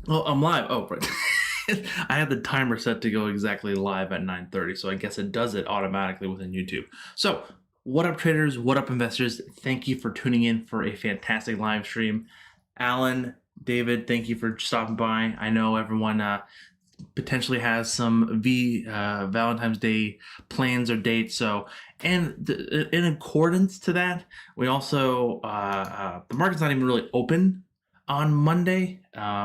Oh, I'm live. Oh, right. I had the timer set to go exactly live at 9:30, so I guess it does it automatically within YouTube. So, what up, traders? What up, investors? Thank you for tuning in for a fantastic live stream. Alan, David, thank you for stopping by. I know everyone potentially has some Valentine's Day plans or dates. So, and in accordance to that, we also the market's not even really open on Monday.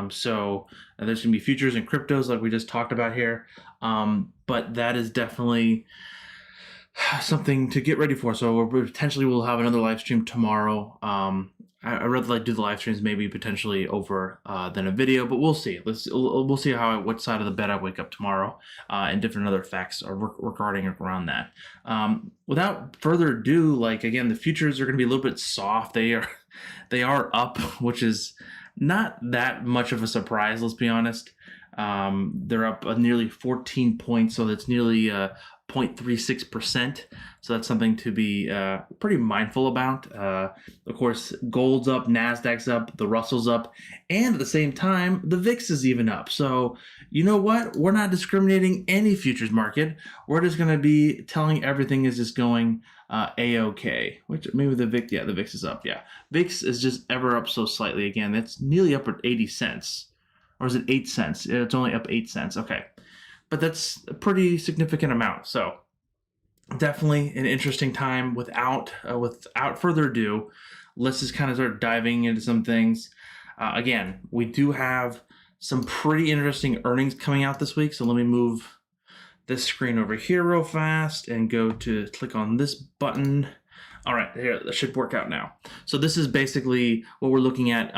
So there's gonna be futures and cryptos like we just talked about here. But that is definitely something to get ready for. So we're potentially we'll have another live stream tomorrow. I'd rather like do the live streams maybe potentially over than a video, but we'll see. We'll see what side of the bed I wake up tomorrow, and different other facts are regarding around that. Without further ado, like again, the futures are going to be a little bit soft. They are up, which is not that much of a surprise. Let's be honest. They're up nearly 14 points, so that's nearly 0.36%. So that's something to be pretty mindful about. Of course, gold's up, Nasdaq's up, the Russell's up, and at the same time, the VIX is even up. So you know what? We're not discriminating any futures market. We're just going to be telling everything is just going a-okay. Which maybe the VIX, yeah, the VIX is up. Yeah, VIX is just ever up so slightly. Again, it's nearly up at 80 cents. Or is it 8 cents? It's only up 8 cents. Okay. But that's a pretty significant amount. So definitely an interesting time. Without further ado, let's just kind of start diving into some things. Again, we do have some pretty interesting earnings coming out this week. So let me move this screen over here real fast and go to click on this button. All right, here, that should work out now. So this is basically what we're looking at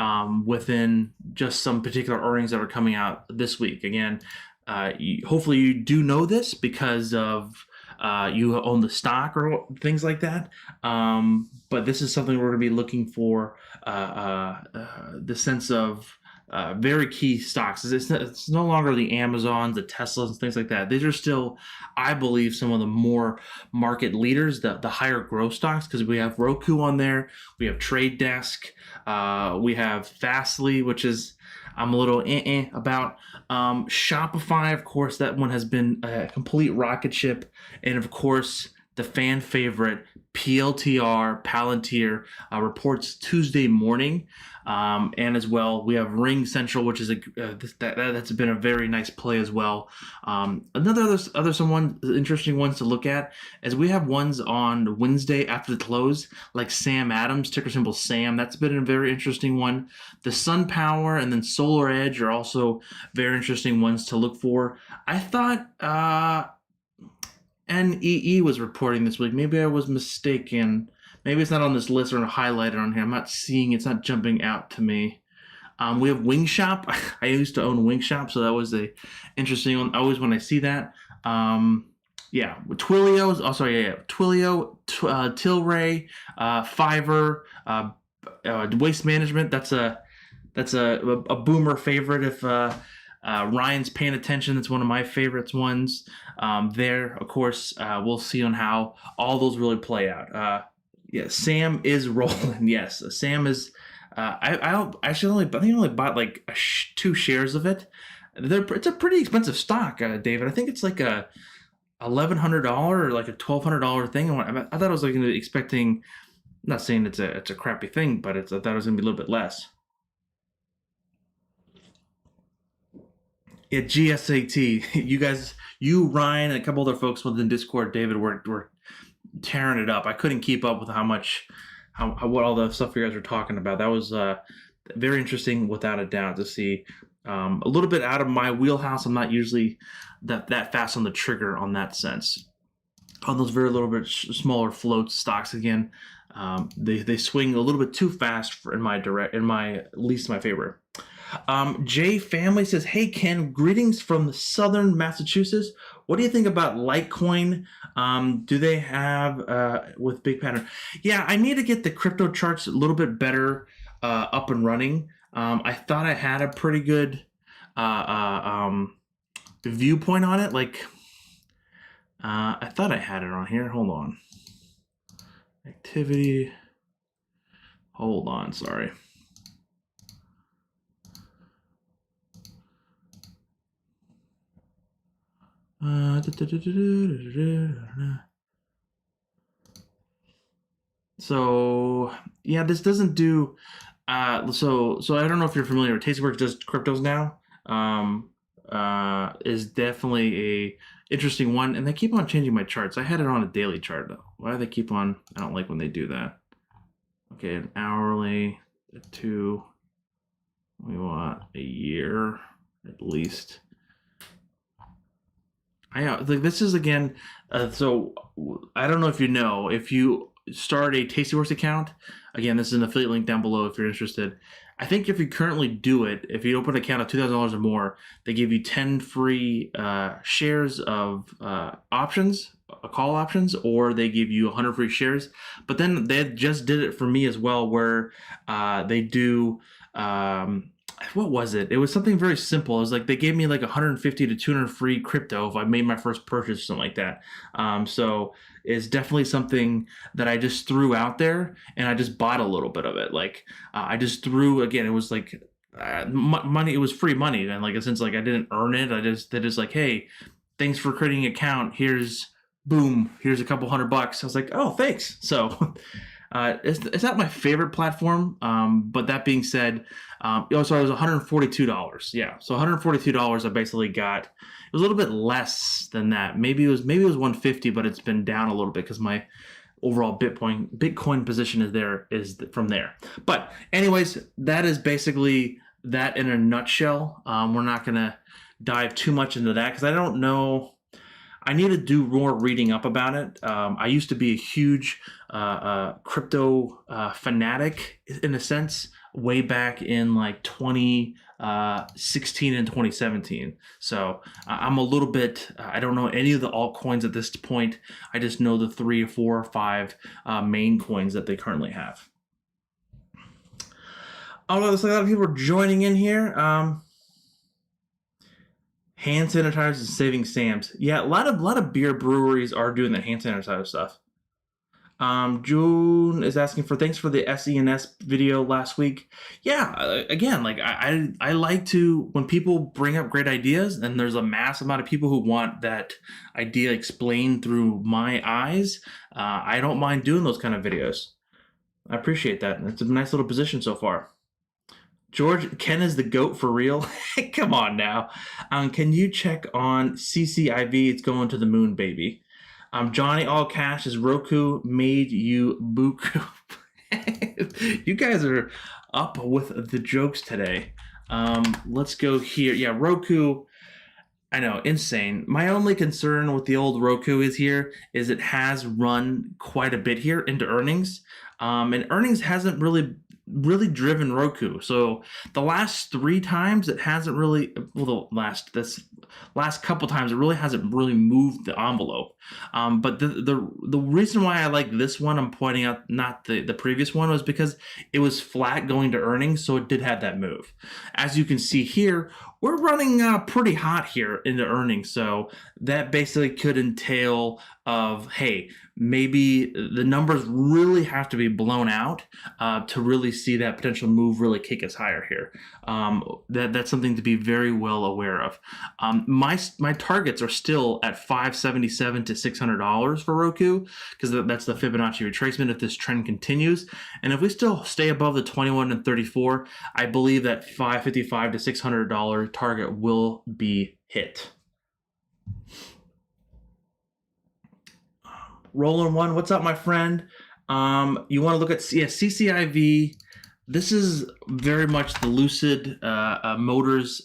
within just some particular earnings that are coming out this week. Again, hopefully you do know this because of you own the stock or things like that. But this is something we're going to be looking for the sense of very key stocks. It's no longer the Amazons, the Teslas, and things like that. These are still, I believe, some of the more market leaders, the higher growth stocks, because we have Roku on there, we have Trade Desk, we have Fsly, which is I'm a little about. Shopify, of course, that one has been a complete rocket ship, and of course the fan favorite Palantir reports Tuesday morning. And as well, we have Ring Central, which is that's been a very nice play as well. Some interesting ones to look at is we have ones on Wednesday after the close, like Sam Adams, ticker symbol SAM. That's been a very interesting one. The Sun Power and then Solar Edge are also very interesting ones to look for. I thought NEE was reporting this week. Maybe I was mistaken. Maybe it's not on this list or highlighted on here. I'm not seeing it's not jumping out to me. We have Wing Shop. I used to own Wing Shop, so that was a interesting one. Always when I see that. Yeah, Twilio. Oh, sorry, yeah. Twilio, Tilray, Fiverr, Waste Management. That's a boomer favorite. If Ryan's paying attention, that's one of my favorites ones. There, of course, we'll see on how all those really play out. Yeah, Sam is rolling. Yes, Sam is. I think I only bought like 2 shares of it. It's a pretty expensive stock, David. I think it's like a $1,100 or like a $1,200 thing. I thought I was like expecting. I'm not saying it's a crappy thing, but I thought it was gonna be a little bit less. Yeah, GSAT. You guys, Ryan, and a couple other folks within Discord, David, were tearing it up. I couldn't keep up with what all the stuff you guys were talking about. That was very interesting, without a doubt, to see. A little bit out of my wheelhouse. I'm not usually that fast on the trigger on that sense. On those very little bit smaller float stocks, again, they swing a little bit too fast in my least my favorite. Jay Family says, "Hey Ken, greetings from Southern Massachusetts. What do you think about Litecoin? Do they have with big pattern?" Yeah, I need to get the crypto charts a little bit better up and running. I thought I had a pretty good viewpoint on it. Like, I thought I had it on here. Hold on. Activity. Hold on. Sorry. So yeah, this doesn't do. So I don't know if you're familiar. Tastyworks does cryptos now. Is definitely a interesting one, and they keep on changing my charts. I had it on a daily chart though. Why do they keep on? I don't like when they do that. Okay, an hourly, two. We want a year at least. I like this is again. So I don't know if you know, if you start a Tastyworks account, again, this is an affiliate link down below if you're interested. I think if you currently do it, if you open an account of $2,000 or more, they give you 10 free shares of options, call options, or they give you 100 free shares. But then they just did it for me as well, where they do. What was it? It was something very simple. It was like they gave me like 150 to 200 free crypto if I made my first purchase or something like that. So it's definitely something that I just threw out there, and I just bought a little bit of it. Like I just threw, again, it was like money. It was free money, and like since like I didn't earn it, they're just like, hey, thanks for creating an account. Here's here's a couple $100. I was like, oh, thanks. So it's not my favorite platform, but that being said, so it was $142. Yeah, so $142 I basically got. It was a little bit less than that. Maybe it was 150, but it's been down a little bit because my overall Bitcoin position is from there. But anyways, that is basically that in a nutshell. We're not gonna dive too much into that because I don't know. I need to do more reading up about it. I used to be a huge crypto fanatic in a sense, way back in like 2016 and 2017. So I'm a little bit, I don't know any of the altcoins at this point. I just know the 3 or 4 or 5 main coins that they currently have. Although there's a lot of people joining in here. Hand sanitizers and saving Sam's. Yeah, a lot of beer breweries are doing the hand sanitizer stuff. June is asking for thanks for the SENS video last week. Yeah, again, like I like to, when people bring up great ideas and there's a mass amount of people who want that idea explained through my eyes, I don't mind doing those kind of videos. I appreciate that. It's a nice little position so far. George, Ken is the GOAT for real? Come on now. Can you check on CCIV? It's going to the moon, baby. Johnny All Cash is Roku made you buku. You guys are up with the jokes today. Let's go here. Yeah, Roku. I know, insane. My only concern with the old Roku is it has run quite a bit here into earnings. And earnings hasn't really driven Roku. So the last 3 times it hasn't really, well, this last couple times it really hasn't really moved the envelope. But the reason why I like this one, I'm pointing out, not the previous one, was because it was flat going to earnings, so it did have that move. As you can see here, we're running pretty hot here into earnings, so that basically could entail of, hey, maybe the numbers really have to be blown out to really see that potential move really kick us higher here. That's something to be very well aware of. My targets are still at $577 to $600 for Roku, because that's the Fibonacci retracement if this trend continues. And if we still stay above the 21 and 34, I believe that $555 to $600 target will be hit. Roland One, what's up, my friend? You want to look at CCIV. This is very much the Lucid Motors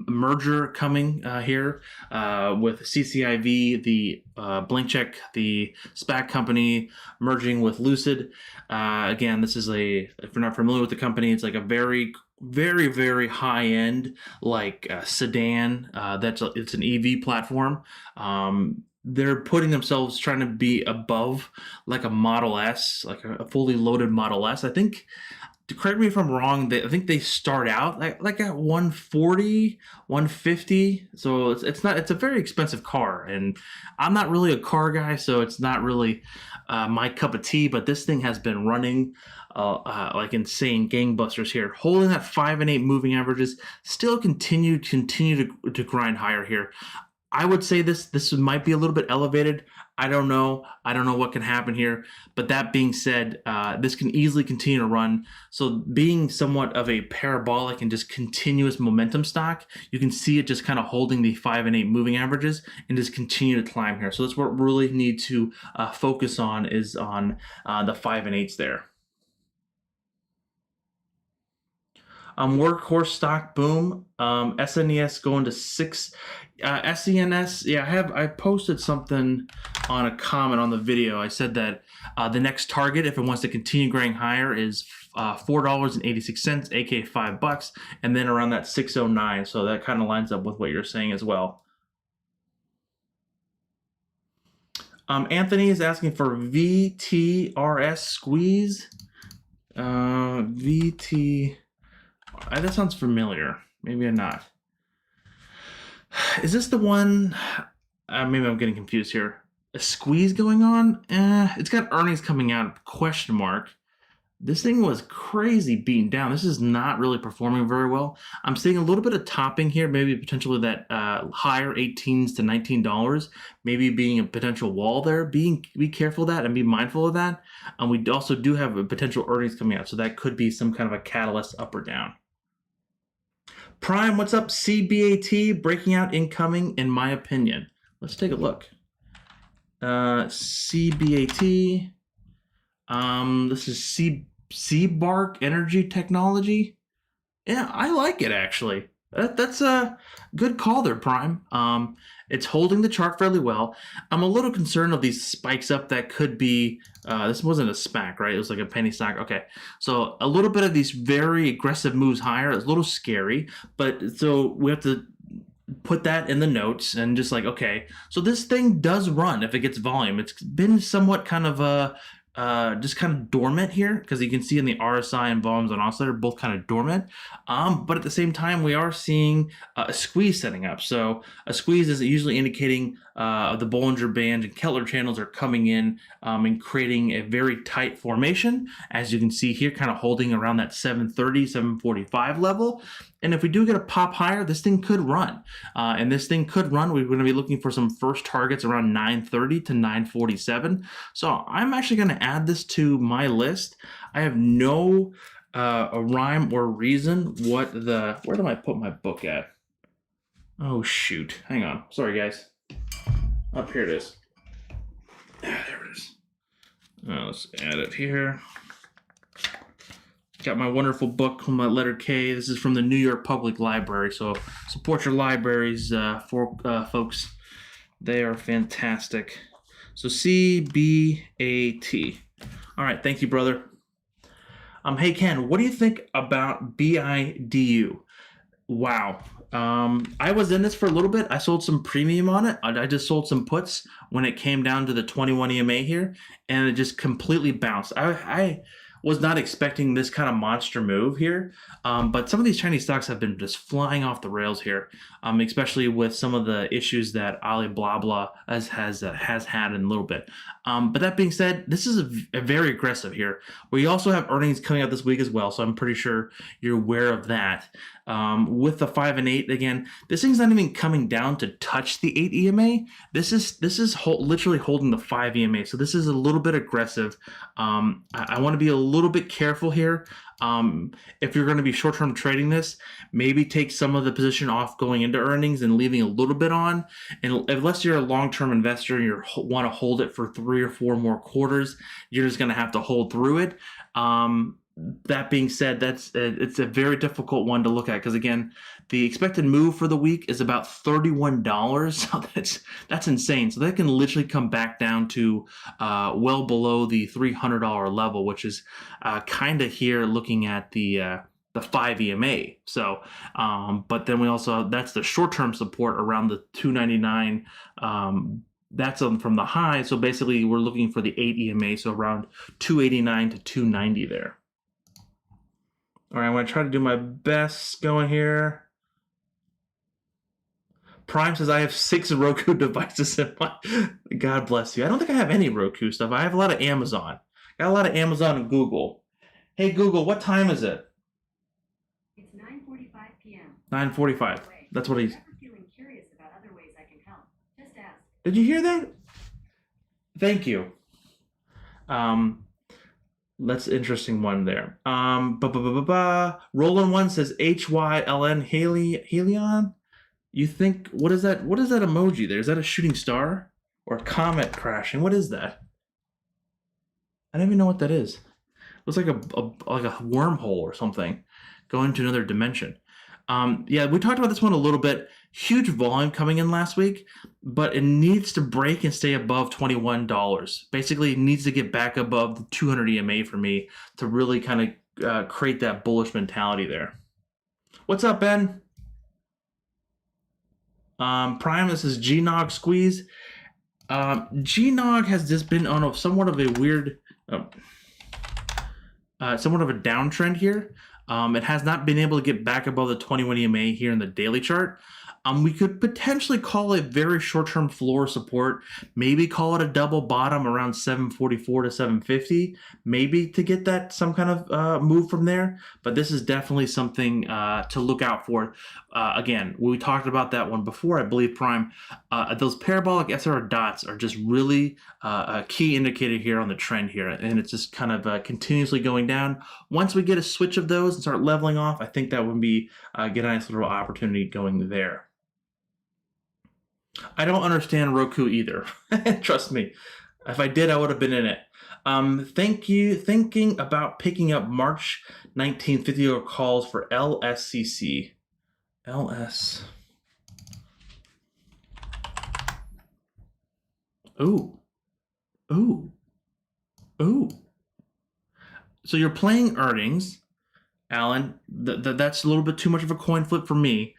merger coming here with CCIV, the blank check, the SPAC company merging with Lucid. Again, this is if you're not familiar with the company, it's like a very high end, like sedan. It's an EV platform. They're putting themselves, trying to be above like a Model S, like a fully loaded Model S. I think, correct me if I'm wrong, I think they start out like at 140, 150. So it's a very expensive car, and I'm not really a car guy, so it's not really my cup of tea. But this thing has been running like insane gangbusters here, holding that 5 and 8 moving averages, still continue to grind higher here. I would say this might be a little bit elevated. I don't know. I don't know what can happen here. But that being said, this can easily continue to run. So being somewhat of a parabolic and just continuous momentum stock, you can see it just kind of holding the 5 and 8 moving averages and just continue to climb here. So that's what we really need to focus on, is on the 5 and 8s there. Workhorse stock boom. SNES going to 6. SENS, yeah, I posted something on a comment on the video. I said that the next target, if it wants to continue growing higher, is $4.86, aka $5, and then around that 609. So that kind of lines up with what you're saying as well. Anthony is asking for VTRS squeeze. VT. That sounds familiar. Maybe I'm not. Is this the one? Maybe I'm getting confused here. A squeeze going on? It's got earnings coming out, question mark. This thing was crazy beaten down. This is not really performing very well. I'm seeing a little bit of topping here, maybe potentially that higher 18s to $19, maybe being a potential wall there. Be careful of that and be mindful of that. We also do have a potential earnings coming out, so that could be some kind of a catalyst up or down. Prime, what's up? CBAT breaking out incoming, in my opinion. Let's take a look. CBAT. This is Bark Energy Technology. Yeah, I like it actually. That's a good call there, Prime. It's holding the chart fairly well. I'm a little concerned of these spikes up that could be, this wasn't a SPAC, right? It was like a penny stock. Okay, so a little bit of these very aggressive moves higher is a little scary, but so we have to put that in the notes and just like, okay, so this thing does run if it gets volume. It's been somewhat kind of just kind of dormant here, because you can see in the RSI and volumes on oscillator both kind of dormant, but at the same time we are seeing a squeeze setting up. So a squeeze is usually indicating the Bollinger Band and Kettler channels are coming in and creating a very tight formation, as you can see here, kind of holding around that 730, 745 level. And if we do get a pop higher, this thing could run. And this thing could run. We're going to be looking for some first targets around 930 to 947. So I'm actually going to add this to my list. I have no rhyme or reason where did I put my book at? Oh, shoot. Hang on. Sorry, guys. Up here it is. There it is. Let's add it here. Got my wonderful book from my letter K. This is from the New York Public Library, so support your libraries, folks. They are fantastic. So CBAT. All right, thank you, brother. Hey Ken, what do you think about BIDU? Wow. I was in this for a little bit. I sold some premium on it. I just sold some puts when it came down to the 21 EMA here, and it just completely bounced. I was not expecting this kind of monster move here, but some of these Chinese stocks have been just flying off the rails here, especially with some of the issues that Alibaba has had in a little bit. But that being said, this is a very aggressive here. We also have earnings coming out this week as well, so I'm pretty sure you're aware of that. With the 5 and 8, again, this thing's not even coming down to touch the 8 EMA. This is literally holding the 5 EMA, so this is a little bit aggressive. I want to be a little bit careful here. If you're going to be short-term trading this, maybe take some of the position off going into earnings and leaving a little bit on. And unless you're a long-term investor and you want to hold it for 3 or 4 more quarters, you're just going to have to hold through it. That being said, it's a very difficult one to look at, because again, the expected move for the week is about $31. So that's insane. So that can literally come back down to well below the $300 level, which is kind of here looking at the 5 EMA. So, but then we also, that's the short-term support around the 299. That's from the high. So basically we're looking for the 8 EMA. So around 289 to 290 there. All right, I'm going to try to do my best going here. Prime says, I have 6 Roku devices in my... God bless you. I don't think I have any Roku stuff. I have a lot of Amazon. Got a lot of Amazon and Google. Hey, Google, what time is it? It's 9:45 p.m. 9:45. That's what he's... Feeling curious about other ways I can help. Did you hear that? Thank you. That's an interesting one there. Roland one says HYLN Helion. You think, what is that? What is that emoji there? Is that a shooting star or a comet crashing? What is that? I don't even know what that is. It looks like a wormhole or something going to another dimension. Yeah, we talked about this one a little bit. Huge volume coming in last week, but it needs to break and stay above $21. Basically, it needs to get back above the 200 EMA for me to really kind of create that bullish mentality there. What's up, Ben? Prime, this is GNOG Squeeze. GNOG has just been on somewhat of a weird, somewhat of a downtrend here. It has not been able to get back above the 21 EMA here in the daily chart. We could potentially call it very short-term floor support, maybe call it a double bottom around 744 to 750, maybe to get that some kind of move from there. But this is definitely something to look out for. Again, we talked about that one before, I believe, Prime. Those parabolic SR dots are just really a key indicator here on the trend here, and it's just kind of continuously going down. Once we get a switch of those and start leveling off, I think that would be get a nice little opportunity going there. I don't understand Roku either. Trust me. If I did, I would have been in it. Thank you. Thinking about picking up March 19th 50 calls for LSCC. LS. Ooh. Ooh. Ooh. So you're playing earnings, Alan. That's a little bit too much of a coin flip for me.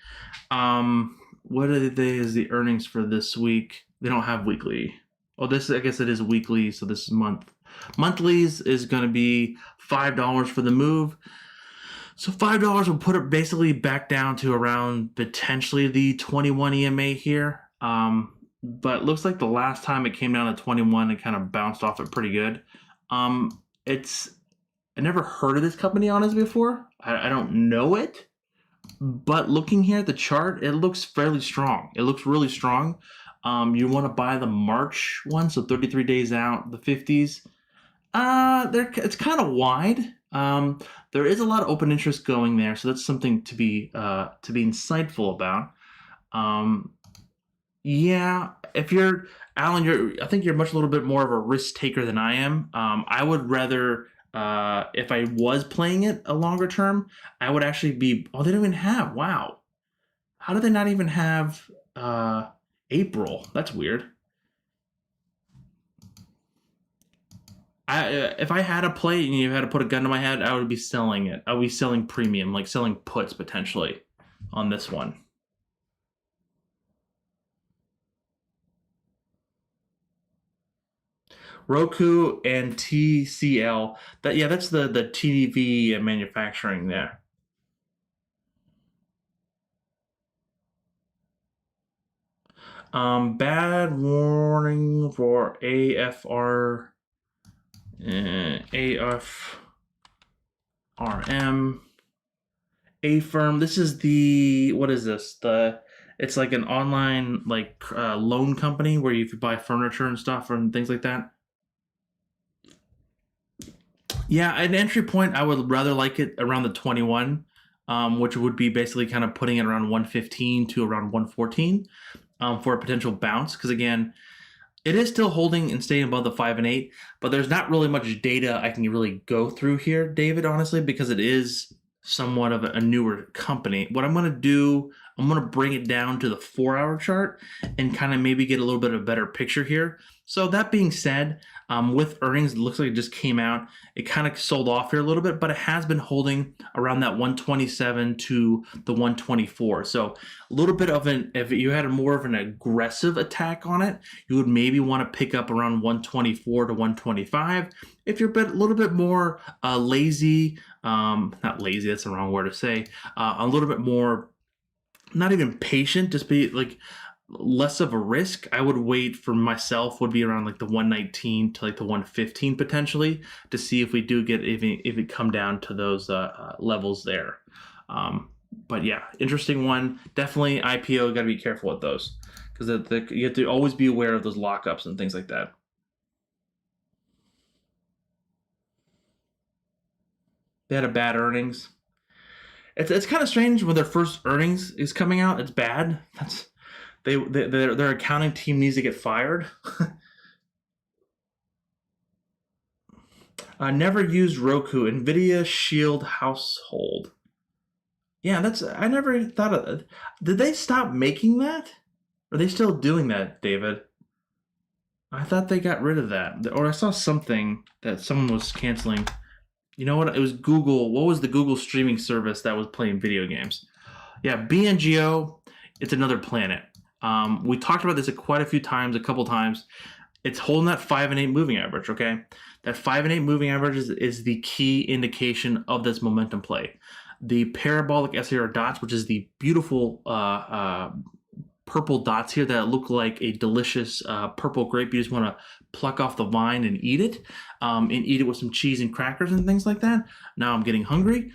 What are is the earnings for this week? They don't have weekly. Oh, this, I guess it is weekly, so this is month. Monthlies is going to be $5 for the move. So $5 will put it basically back down to around potentially the 21 EMA here. But looks like the last time it came down to 21, it kind of bounced off it pretty good. I never heard of this company honestly before. I don't know it. But looking here at the chart, it looks fairly strong. It looks really strong. You want to buy the March one, so 33 days out, the 50s. It's kind of wide. There is a lot of open interest going there, so that's something to be insightful about. Yeah, if you're Alan, I think you're much a little bit more of a risk taker than I am. I would rather. If I was playing it a longer term, I would actually be. Oh, they don't even have. Wow, how do they not even have April? That's weird. If I had a play and you had to put a gun to my head, I would be selling it. I would be selling premium, like selling puts potentially on this one. Roku and TCL. That's the TV manufacturing there. Bad warning for AFR, AFRM, A-Firm. This is the, what is this? It's like an online loan company where you could buy furniture and stuff and things like that. Yeah, an entry point, I would rather like it around the 21, which would be basically kind of putting it around 115 to around 114 for a potential bounce. Because again, it is still holding and staying above the 5 and 8, but there's not really much data I can really go through here, David, honestly, because it is somewhat of a newer company. What I'm going to do, I'm going to bring it down to the 4-hour chart and kind of maybe get a little bit of a better picture here. So that being said, with earnings, it looks like it just came out. It kind of sold off here a little bit, but it has been holding around that 127 to the 124. So a little bit of if you had more of an aggressive attack on it, you would maybe want to pick up around 124 to 125. If you're a little bit more lazy, not lazy, that's the wrong word to say, a little bit more, not even patient, just be like less of a risk, I would wait for myself would be around like the 119 to like the 115 potentially to see if we do get if it come down to those levels there. But yeah, interesting one. Definitely IPO, got to be careful with those because you have to always be aware of those lockups and things like that. They had a bad earnings. It's kind of strange when their first earnings is coming out. It's bad. Their accounting team needs to get fired. Never used Roku. NVIDIA Shield Household. Yeah, I never thought of it. Did they stop making that? Are they still doing that, David? I thought they got rid of that. Or I saw something that someone was canceling. You know what? It was Google. What was the Google streaming service that was playing video games? Yeah, BNGO. It's another planet. We talked about this quite a few times, a couple times. It's holding that 5 and 8 moving average, okay? That 5 and 8 moving average is the key indication of this momentum play. The parabolic SAR dots, which is the beautiful purple dots here that look like a delicious purple grape you just want to pluck off the vine and eat it with some cheese and crackers and things like that. Now I'm getting hungry.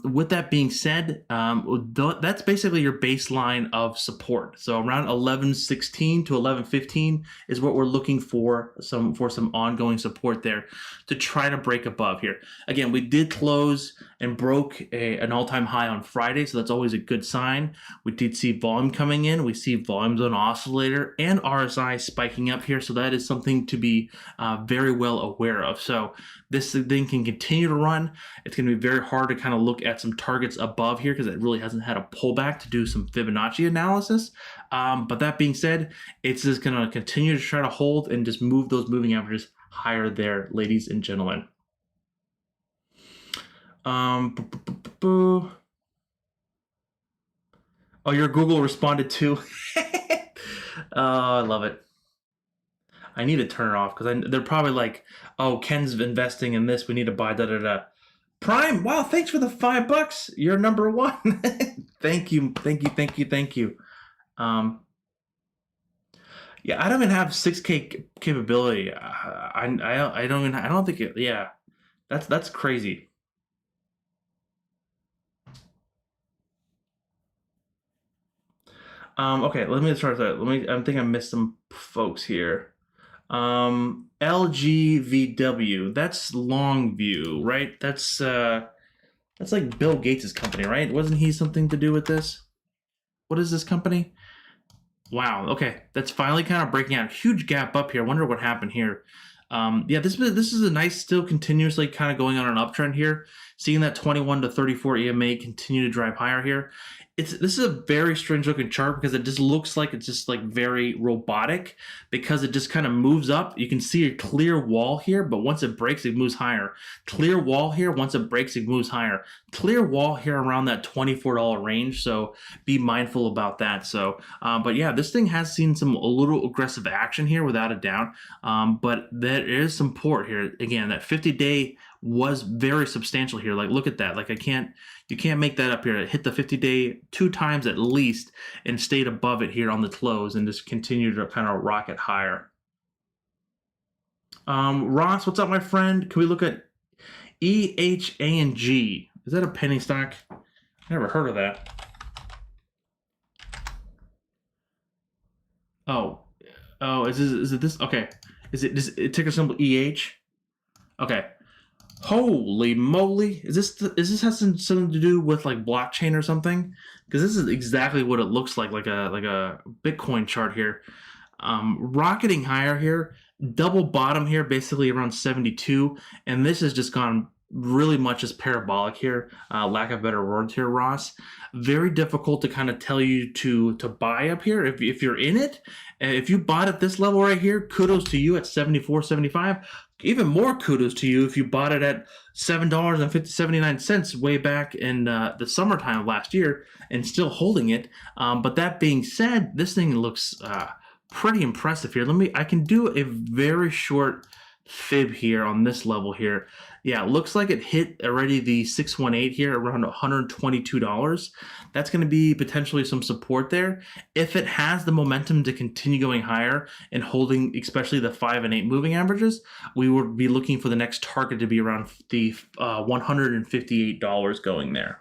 With that being said, that's basically your baseline of support. So around 1116 to 1115 is what we're looking for some ongoing support there to try to break above here. Again, we did close and broke an all-time high on Friday, so that's always a good sign. We did see volume coming in. We see volumes on oscillator and RSI spiking up here, so that is something to be very well aware of. So this thing can continue to run. It's going to be very hard to kind of look at some targets above here because it really hasn't had a pullback to do some Fibonacci analysis. But that being said, it's just going to continue to try to hold and just move those moving averages higher there, ladies and gentlemen. Oh, your Google responded too. Oh, I love it. I need to turn it off because they're probably like, oh, Ken's investing in this. We need to buy da-da-da. Prime, wow, thanks for the $5. You're number one. Thank you. Yeah, I don't even have 6K capability. I don't think it, yeah. That's crazy. Okay, let me start that. I think I missed some folks here. LGVW, that's Longview, right? That's like Bill Gates' company, right? Wasn't he something to do with this? What is this company? Wow, okay, that's finally kind of breaking out. Huge gap up here. I wonder what happened here. Yeah, this is a nice, still continuously kind of going on an uptrend here. Seeing that 21 to 34 EMA continue to drive higher here. This is a very strange looking chart because it just looks like it's just like very robotic because it just kind of moves up. You can see a clear wall here, but once it breaks, it moves higher. Clear wall here, once it breaks, it moves higher. Clear wall here around that $24 range, so be mindful about that. So, but yeah, this thing has seen a little aggressive action here without a doubt, but there is some support here. Again, that 50-day was very substantial here. Like, look at that. Like, you can't make that up here. It hit the 50-day 2 times at least and stayed above it here on the close and just continued to kind of rocket higher. Ross, what's up, my friend? Can we look at EHANG? Is that a penny stock? Never heard of that. Oh, is it this? Okay, is it ticker symbol EH? Okay. Holy moly! Is this has something to do with like blockchain or something? Because this is exactly what it looks like a Bitcoin chart here. Rocketing higher here, double bottom here, basically around 72, and this has just gone really much as parabolic here. Lack of better words here, Ross. Very difficult to kind of tell you to buy up here if you're in it. If you bought at this level right here, kudos to you at 74, 75. Even more kudos to you if you bought it at $7.79 way back in the summertime of last year and still holding it. But that being said, this thing looks pretty impressive here. I can do a very short fib here on this level here. Yeah, it looks like it hit already the 618 here around $122. That's going to be potentially some support there. If it has the momentum to continue going higher and holding especially the 5 and 8 moving averages, we would be looking for the next target to be around the $158 going there.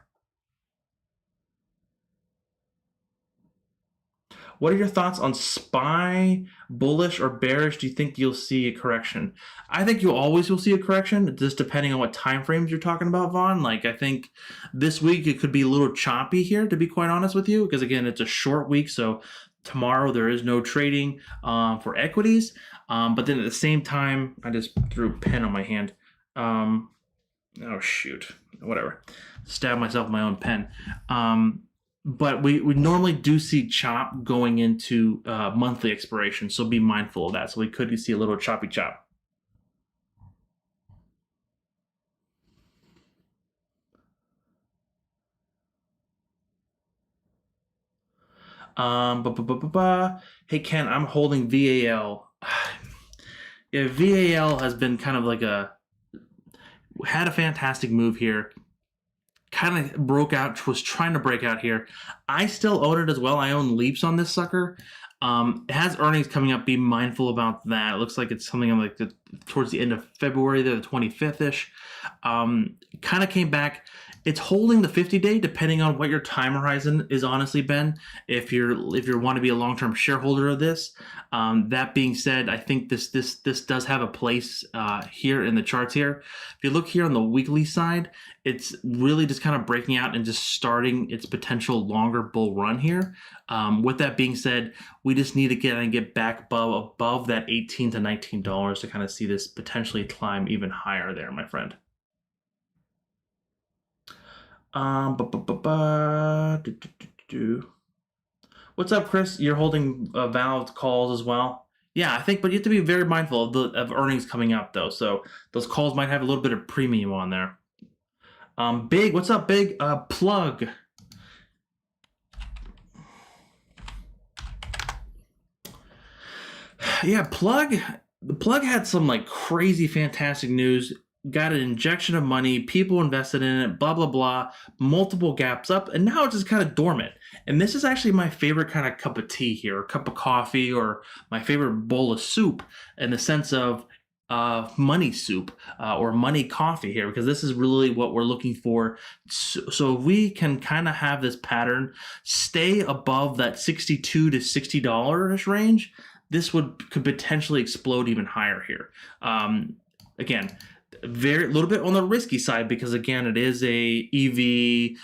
What are your thoughts on SPY, bullish or bearish? Do you think you'll see a correction? I think will see a correction, just depending on what time frames you're talking about, Vaughn. Like, I think this week it could be a little choppy here, to be quite honest with you, because again, it's a short week, so tomorrow there is no trading for equities. But then at the same time, I just threw a pen on my hand. Oh shoot, whatever. Stabbed myself with my own pen. But we normally do see chop going into monthly expiration, so be mindful of that. So we could see a little choppy chop. Hey Ken, I'm holding VAL. Yeah, VAL has been kind of like had a fantastic move here. Kind of broke out, was trying to break out here. I still own it as well. I own leaps on this sucker. It has earnings coming up. Be mindful about that. It looks like it's something like towards the end of February, the 25th-ish. Kind of came back. It's holding the 50-day, depending on what your time horizon is, honestly, Ben. If you want to be a long-term shareholder of this. That being said, I think this does have a place here in the charts here. If you look here on the weekly side, it's really just kind of breaking out and just starting its potential longer bull run here. With that being said, we just need to get back above that $18 to $19 to kind of see this potentially climb even higher there, my friend. What's up, Chris? You're holding valved calls as well. Yeah, I think, but you have to be very mindful of earnings coming up, though. So those calls might have a little bit of premium on there. Big, what's up, Big? Plug. Yeah, the Plug had some like crazy, fantastic news. Got an injection of money, people invested in it, blah, blah, blah, multiple gaps up, and now it's just kind of dormant. And this is actually my favorite kind of cup of tea here, or cup of coffee, or my favorite bowl of soup in the sense of money soup or money coffee here, because this is really what we're looking for. So if we can kind of have this pattern stay above that $62 to $60 range, this could potentially explode even higher here. Again, little bit on the risky side, because again, it is a EV.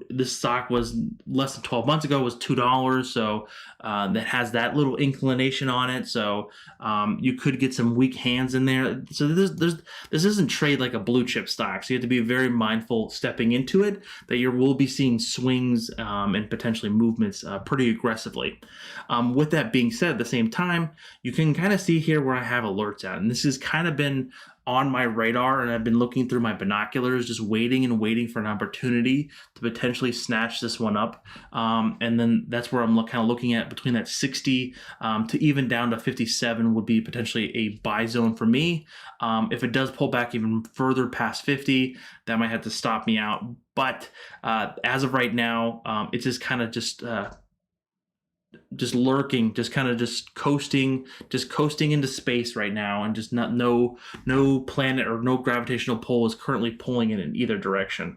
This stock was less than 12 months ago, was $2, so that has that little inclination on it. So you could get some weak hands in there. So this isn't trade like a blue chip stock. So you have to be very mindful stepping into it that you will be seeing swings and potentially movements pretty aggressively. With that being said, at the same time, you can kind of see here where I have alerts at, and this has kind of been on my radar, and I've been looking through my binoculars, just waiting and waiting for an opportunity to potentially snatch this one up. And then that's where I'm kind of looking at between that 60 to even down to 57 would be potentially a buy zone for me. If it does pull back even further past 50, that might have to stop me out. But as of right now, it's just kind of just lurking, just kind of just coasting into space right now, and just no planet or no gravitational pull is currently pulling it in either direction.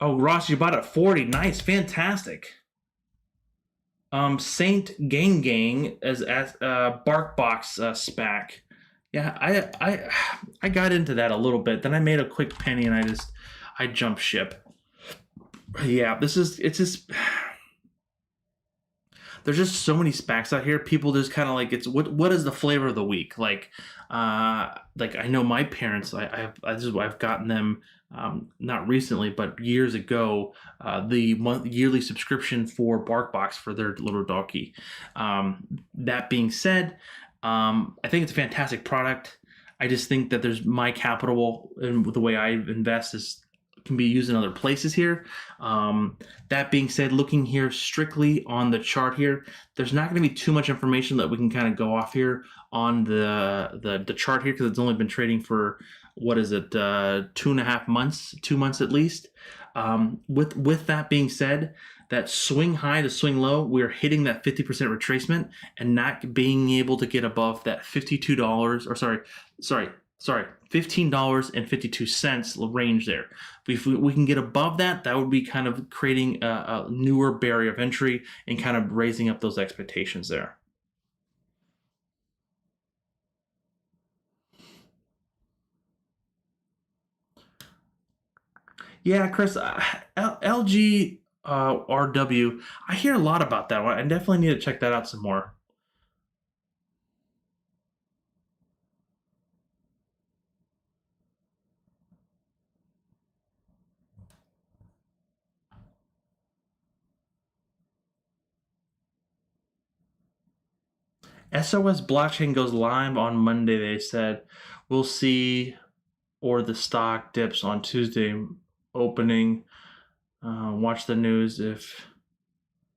Oh, Ross, you bought it at 40. Nice, fantastic. Saint Gang as BarkBox SPAC. Yeah, I got into that a little bit. Then I made a quick penny and I jumped ship. Yeah, it's just there's just so many SPACs out here. People just kind of like, it's what is the flavor of the week? Like I know my parents, I've gotten them not recently, but years ago, the yearly subscription for BarkBox for their little doggy. That being said, I think it's a fantastic product. I just think that there's my capital and the way I invest can be used in other places here. That being said, looking here strictly on the chart here, there's not going to be too much information that we can kind of go off here on the chart here, because it's only been trading for, what is it, 2.5 months, 2 months at least. With that being said, that swing high to swing low, we're hitting that 50% retracement and not being able to get above that $52, or sorry, $15.52 range there. If we can get above that, that would be kind of creating a newer barrier of entry and kind of raising up those expectations there. Yeah, Chris, LG RW, I hear a lot about that one. I definitely need to check that out some more. SOS blockchain goes live on Monday, they said. We'll see, or the stock dips on Tuesday opening. Watch the news if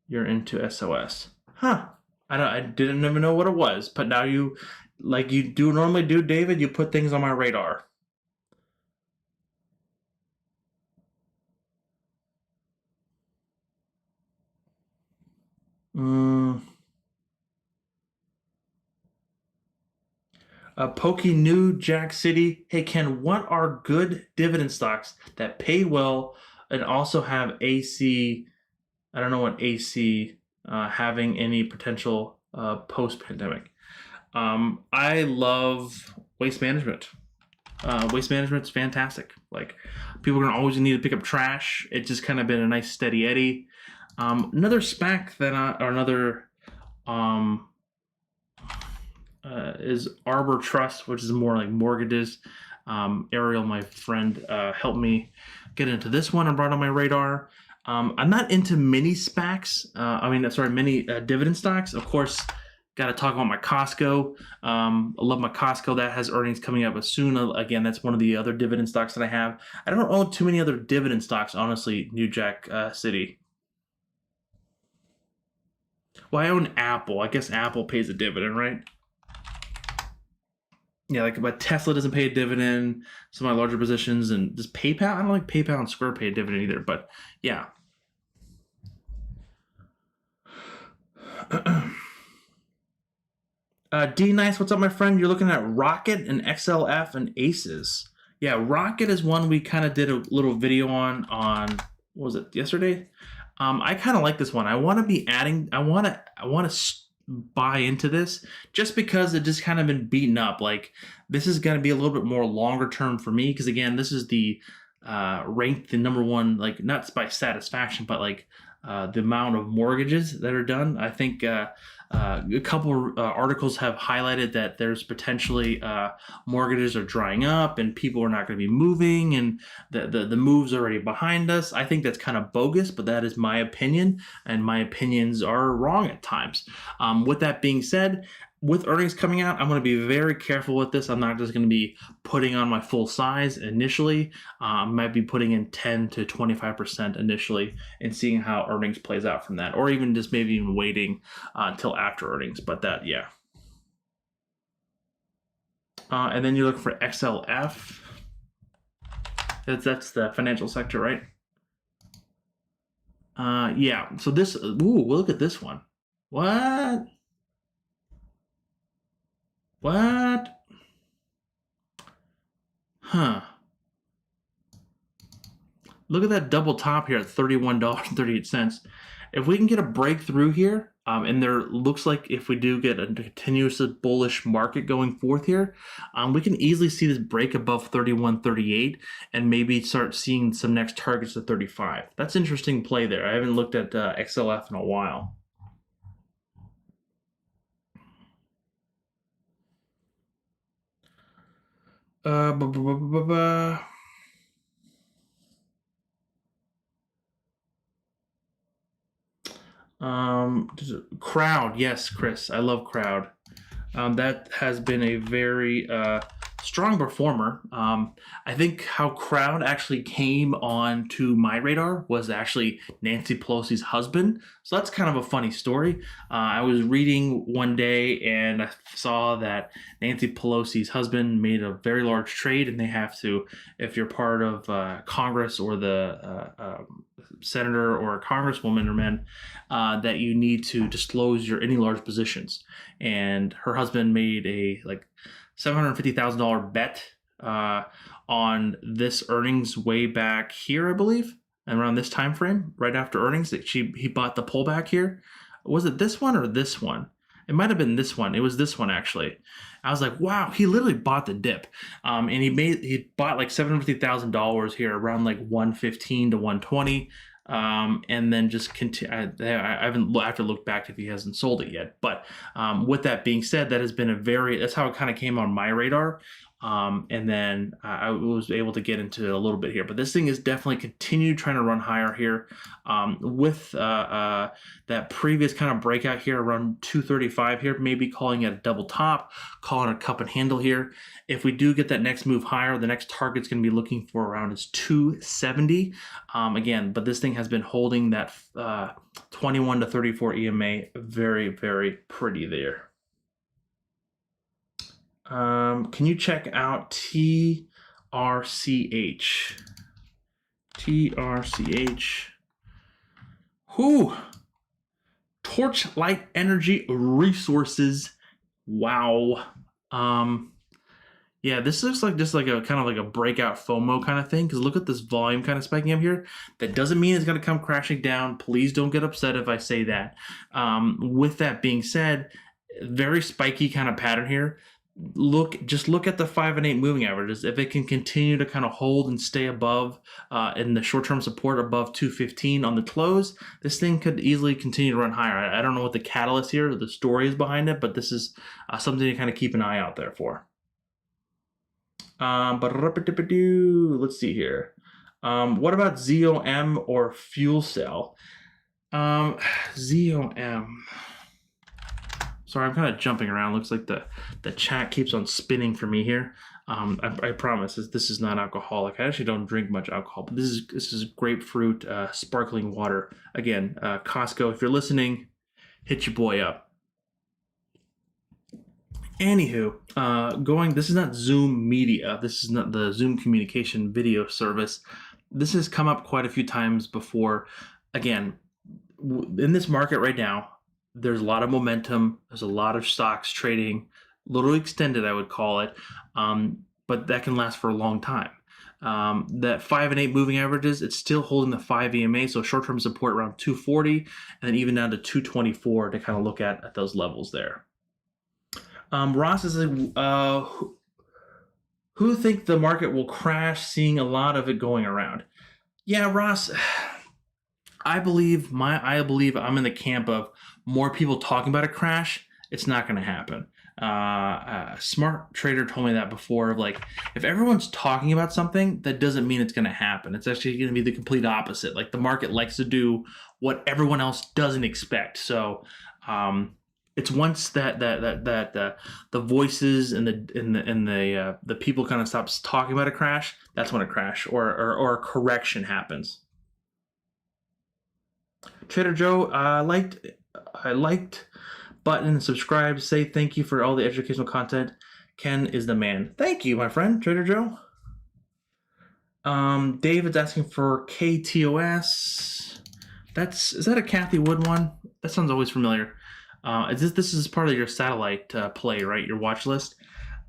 you're into SOS. Huh. I didn't even know what it was, but now you, like you do normally do, David, you put things on my radar. Pokey New Jack City. Hey Ken, what are good dividend stocks that pay well and also have AC? I don't know what AC having any potential post-pandemic. I love waste management. Waste management's fantastic. Like, people are gonna always need to pick up trash. It's just kind of been a nice steady eddy. Another SPAC that or another is Arbor Trust, which is more like mortgages. Ariel, my friend, helped me get into this one and brought on my radar. I'm not into mini SPACs. Mini dividend stocks. Of course, got to talk about my Costco. I love my Costco. That has earnings coming up soon. Again, that's one of the other dividend stocks that I have. I don't own too many other dividend stocks, honestly, New Jack City. Well, I own Apple. I guess Apple pays a dividend, right? Yeah, like, but Tesla doesn't pay a dividend. Some of my larger positions, and just PayPal. I don't like PayPal and Square pay a dividend either. But yeah. D Nice, what's up, my friend? You're looking at Rocket and XLF and Aces. Yeah, Rocket is one we kind of did a little video on what was it, yesterday? I kind of like this one. I want to be adding. I want to buy into this just because it just kind of been beaten up. Like, this is going to be a little bit more longer term for me, because again, this is the ranked the number one, like, not by satisfaction, but like the amount of mortgages that are done. I think a couple articles have highlighted that there's potentially mortgages are drying up and people are not going to be moving, and the moves are already behind us. I think that's kind of bogus, but that is my opinion, and my opinions are wrong at times. With that being said, with earnings coming out, I'm going to be very careful with this. I'm not just going to be putting on my full size initially. I might be putting in 10 to 25% initially and seeing how earnings plays out from that, or even just maybe even waiting until after earnings. But that, yeah. And then you look for XLF. That's the financial sector, right? Yeah. So this, look at this one. What? What? Huh. Look at that double top here at $31.38. If we can get a breakthrough here, and there looks like if we do get a continuous bullish market going forth here, we can easily see this break above 31.38 and maybe start seeing some next targets at 35. That's interesting play there. I haven't looked at XLF in a while. Crowd, yes, Chris, I love Crowd. That has been a very strong performer. I think how crowd actually came on to my radar was actually Nancy Pelosi's husband. So that's kind of a funny story. I was reading one day and I saw that Nancy Pelosi's husband made a very large trade, and they have to, if you're part of Congress or the senator or a congresswoman or men, that you need to disclose your any large positions. And her husband made a like $750,000 bet on this earnings way back here, I believe, and around this time frame, right after earnings, that he bought the pullback here. Was it this one or this one? It might have been this one. It was this one, actually. I was like, wow, he literally bought the dip. And he bought like $750,000 here around like 115 to 120. And then just continue. I have to look back if he hasn't sold it yet. But with that being said, that has been that's how it kind of came on my radar. And then I was able to get into it a little bit here, but this thing is definitely continued trying to run higher here, with that previous kind of breakout here around 235 here, maybe calling it a double top, calling it a cup and handle here. If we do get that next move higher, the next target's going to be looking for around is 270 again, but this thing has been holding that 21 to 34 EMA very, very pretty there. Can you check out TRCH? TRCH. Whoo! Torchlight Energy Resources. Wow. Yeah, this looks like just like a kind of like a breakout FOMO kind of thing, because look at this volume kind of spiking up here. That doesn't mean it's going to come crashing down. Please don't get upset if I say that. With that being said, very spiky kind of pattern here. Just look at the 5 and 8 moving averages. If it can continue to kind of hold and stay above in the short-term support above 215 on the close, this thing could easily continue to run higher. I don't know what the catalyst here or the story is behind it, but this is something to kind of keep an eye out there for. Let's see here. What about ZOM or Fuel Cell? ZOM. Sorry, I'm kind of jumping around. Looks like the chat keeps on spinning for me here. I promise this is not alcoholic. I actually don't drink much alcohol, but this is grapefruit sparkling water. Again, Costco, if you're listening, hit your boy up. Anywho, this is not Zoom Media. This is not the Zoom communication video service. This has come up quite a few times before. Again, in this market right now, there's a lot of momentum. There's a lot of stocks trading, a little extended, I would call it, but that can last for a long time. That 5 and 8 moving averages, it's still holding the 5 EMA, so short-term support around 240, and then even down to 224 to kind of look at those levels there. Ross is who think the market will crash, seeing a lot of it going around? Yeah, Ross, I believe I'm in the camp of more people talking about a crash. It's not going to happen. A smart trader told me that before. Like, if everyone's talking about something, that doesn't mean it's going to happen. It's actually going to be the complete opposite. Like, the market likes to do what everyone else doesn't expect. So, it's once that the voices and the people kind of stops talking about a crash, that's when a crash or a correction happens. Trader Joe, I liked button and subscribe. Say thank you for all the educational content. Ken is the man. Thank you, my friend, Trader Joe. David's asking for KTOS. Is that a Kathy Wood one? That sounds always familiar. This is part of your satellite play, right? Your watch list.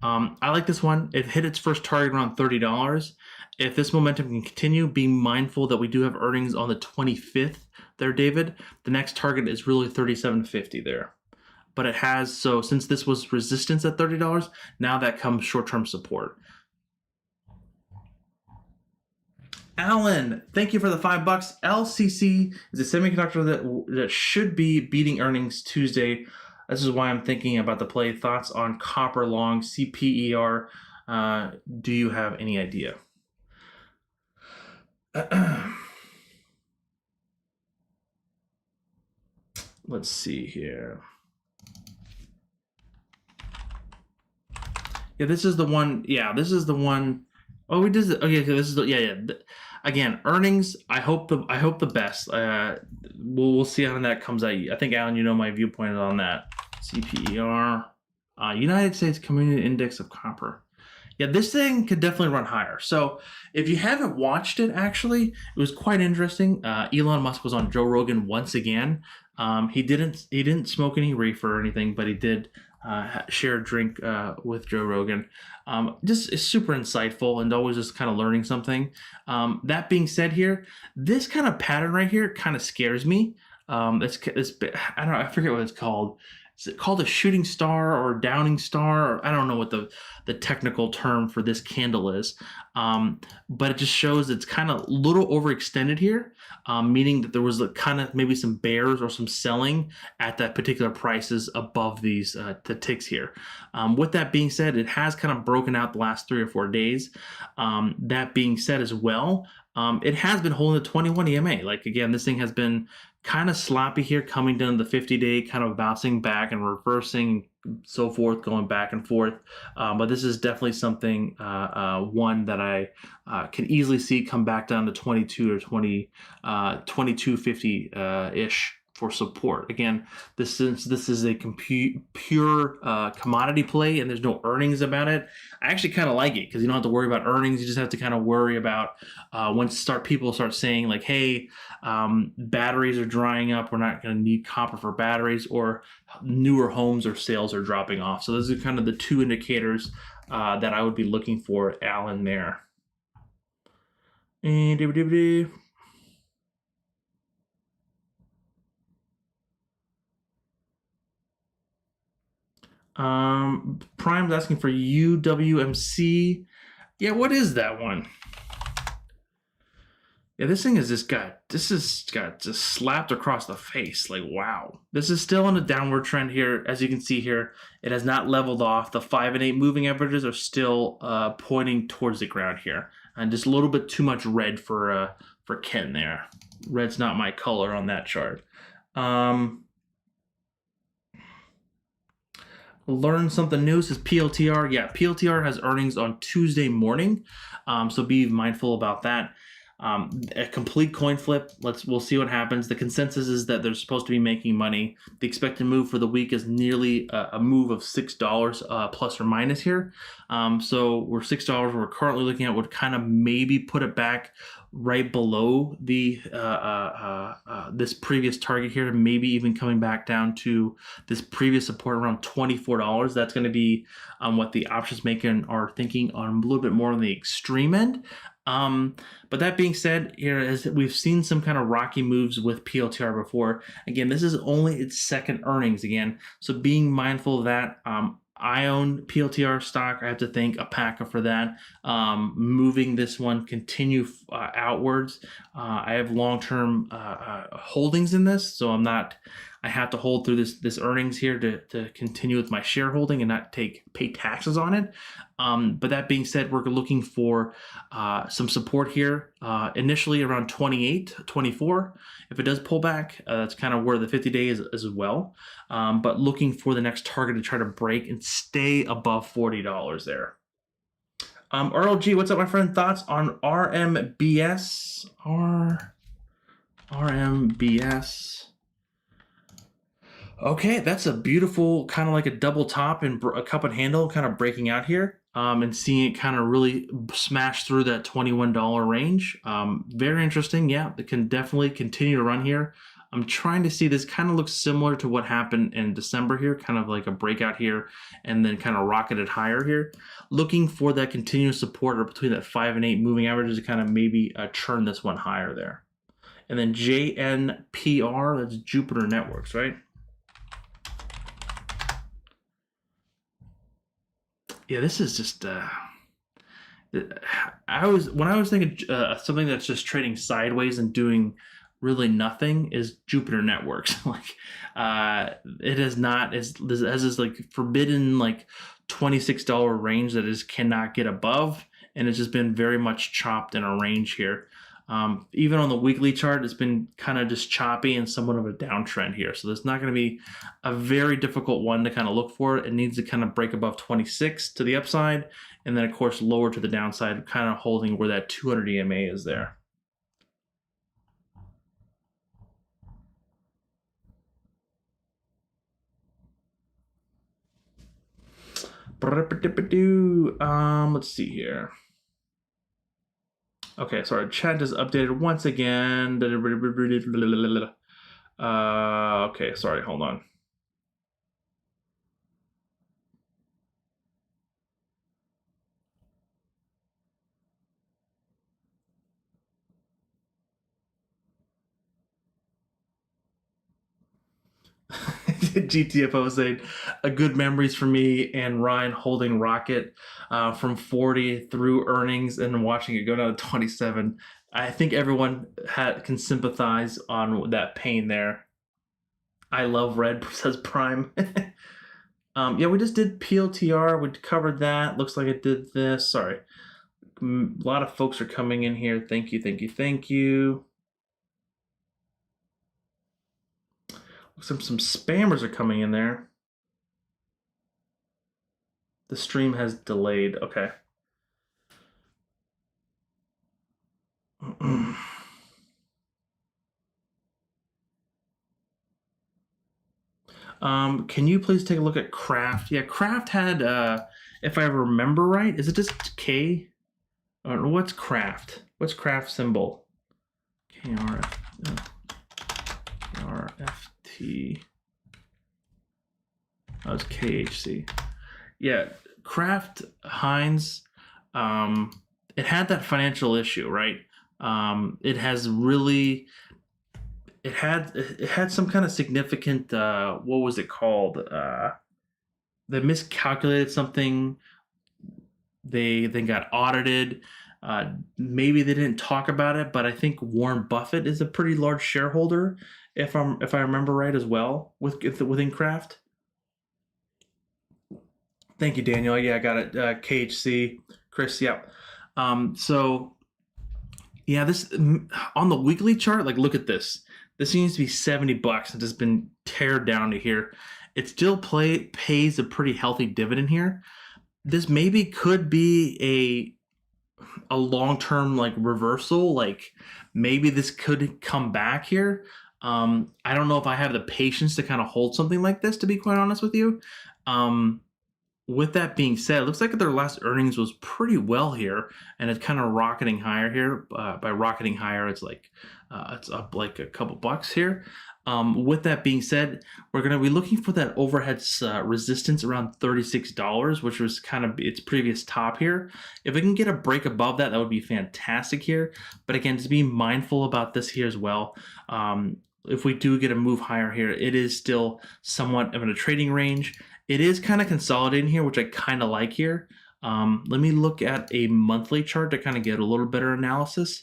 I like this one. It hit its first target around $30. If this momentum can continue, be mindful that we do have earnings on the 25th there, David. The next target is really $37.50 there. But it has, so since this was resistance at $30, now that comes short-term support. Alan, thank you for the $5. LCC is a semiconductor that should be beating earnings Tuesday. This is why I'm thinking about the play. Thoughts on copper long CPER? Do you have any idea? Let's see here. Yeah, this is the one. Yeah, this is the one. Oh, we did. Okay, this is the. Yeah, yeah. Again, earnings. I hope the best. We'll see how that comes out. I think Alan, you know my viewpoint on that. CPER, United States Community Index of Copper. Yeah, this thing could definitely run higher. So if you haven't watched it, actually, it was quite interesting. Elon Musk was on Joe Rogan once again. He didn't smoke any reefer or anything, but he did share a drink with Joe Rogan. Just super insightful and always just kind of learning something. That being said, here, this kind of pattern right here kind of scares me. It's I don't know, I forget what it's called. Is it called a shooting star or downing star? Or I don't know what the technical term for this candle is, but it just shows it's kind of a little overextended here, meaning that there was kind of maybe some bears or some selling at that particular prices above these the ticks here. With that being said, it has kind of broken out the last 3 or 4 days. That being said as well, it has been holding the 21 EMA. Like, again, this thing has been kind of sloppy here, coming down the 50-day, kind of bouncing back and reversing, so forth, going back and forth. But this is definitely something, one that I can easily see come back down to 22 or 2250-ish for support. Again, this is a pure commodity play and there's no earnings about it. I actually kind of like it because you don't have to worry about earnings. You just have to kind of worry about when people start saying like, hey, batteries are drying up, we're not going to need copper for batteries, or newer homes or sales are dropping off. So those are kind of the two indicators that I would be looking for, Alan, there. And Prime's asking for UWMC. Yeah, what is that one? Yeah, this thing has just got just slapped across the face. Like, wow. This is still on a downward trend here. As you can see here, it has not leveled off. The 5 and 8 moving averages are still pointing towards the ground here. And just a little bit too much red for Ken there. Red's not my color on that chart. Learn something new, says PLTR. Yeah, PLTR has earnings on Tuesday morning, so be mindful about that. A complete coin flip. We'll see what happens. The consensus is that they're supposed to be making money. The expected move for the week is nearly a move of $6 plus or minus here. So we're $6. We're currently looking at would kind of maybe put it back right below the this previous target here, maybe even coming back down to this previous support around $24. That's going to be what the options maker are thinking on a little bit more on the extreme end. But that being said, here, as we've seen some kind of rocky moves with PLTR before, again, this is only its second earnings again, so being mindful of that. I own PLTR stock. I have to thank Alpaca for that. Moving this one continue outwards. I have long-term holdings in this, so I have to hold through this earnings here to continue with my shareholding and not pay taxes on it. But that being said, we're looking for some support here, initially around 28, 24. If it does pull back, that's kind of where the 50-day is as well. But looking for the next target to try to break and stay above $40 there. RLG, what's up, my friend? Thoughts on RMBS? RMBS. Okay, that's a beautiful kind of like a double top and a cup and handle kind of breaking out here, and seeing it kind of really smash through that $21 range. Very interesting. Yeah, it can definitely continue to run here. I'm trying to see, this kind of looks similar to what happened in December here, kind of like a breakout here and then kind of rocketed higher here. Looking for that continuous support or between that 5 and 8 moving averages to kind of maybe churn this one higher there. And then JNPR, that's Jupiter Networks, right? Yeah, this is just when I was thinking something that's just trading sideways and doing really nothing is Jupiter Networks. Like it is not, it has this like forbidden like $26 range that it cannot get above, and it's just been very much chopped in a range here. Even on the weekly chart, it's been kind of just choppy and somewhat of a downtrend here. So there's not going to be a very difficult one to kind of look for. It needs to kind of break above 26 to the upside, and then of course lower to the downside, kind of holding where that 200 EMA is there. Let's see here. Okay, sorry, chat just updated once again. Okay, sorry, hold on. GTFO saying a good memories for me and Ryan holding Rocket from 40 through earnings and watching it go down to 27. I think everyone can sympathize on that pain there. I love red, says Prime. Yeah, we just did Pltr. We covered that. Looks like it did this. Sorry. A lot of folks are coming in here. Thank you, thank you, thank you. Some spammers are coming in there. The stream has delayed. Okay. Can you please take a look at Craft? Yeah, Craft had, if I remember right, is it just K? Or what's Craft? What's Craft symbol? KRFT. Oh, it's KHC. Yeah, Kraft Heinz, it had that financial issue, right? It has really, it had some kind of significant, what was it called? They miscalculated something. They then got audited. Maybe they didn't talk about it, but I think Warren Buffett is a pretty large shareholder, if I remember right as well, within Kraft. Thank you, Daniel. Yeah, I got it. KHC, Chris. Yeah. So, yeah, this on the weekly chart. Like, look at this. This seems to be $70. It has been teared down to here. It still pays a pretty healthy dividend here. This maybe could be a long-term like reversal. Like maybe this could come back here. I don't know if I have the patience to kind of hold something like this, to be quite honest with you. With that being said, it looks like their last earnings was pretty well here, and it's kind of rocketing higher here. By rocketing higher, it's like it's up like a couple bucks here. With that being said, we're going to be looking for that overhead resistance around $36, which was kind of its previous top here. If we can get a break above that, that would be fantastic here. But again, just be mindful about this here as well. If we do get a move higher here, it is still somewhat of in a trading range. It is kind of consolidating here, which I kind of like here. Let me look at a monthly chart to kind of get a little better analysis.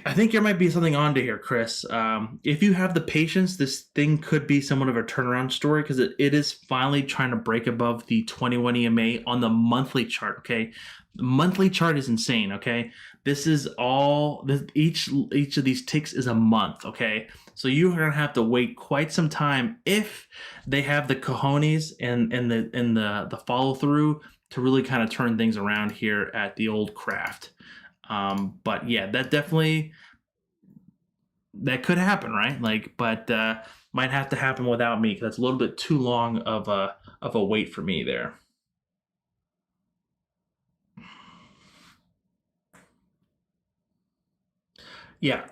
I think there might be something onto here, Chris. If you have the patience, this thing could be somewhat of a turnaround story because it is finally trying to break above the 21 EMA on the monthly chart, okay? The monthly chart is insane, okay? This is all, each of these ticks is a month, okay? So you're going to have to wait quite some time if they have the cojones and the follow-through to really kind of turn things around here at the old Craft. But yeah, that definitely, that could happen, right? Like, but might have to happen without me because that's a little bit too long of a wait for me there. Yeah,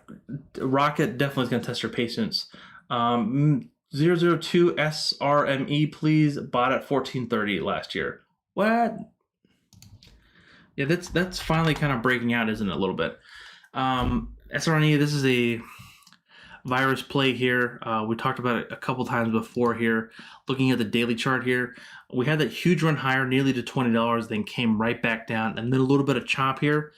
Rocket definitely is going to test your patience. 002 SRME, please. Bought at 1430 last year. What? Yeah, that's finally kind of breaking out, isn't it, a little bit? SRME, this is a virus play here. We talked about it a couple times before here. Looking at the daily chart here, we had that huge run higher, nearly to $20, then came right back down, and then a little bit of chop here.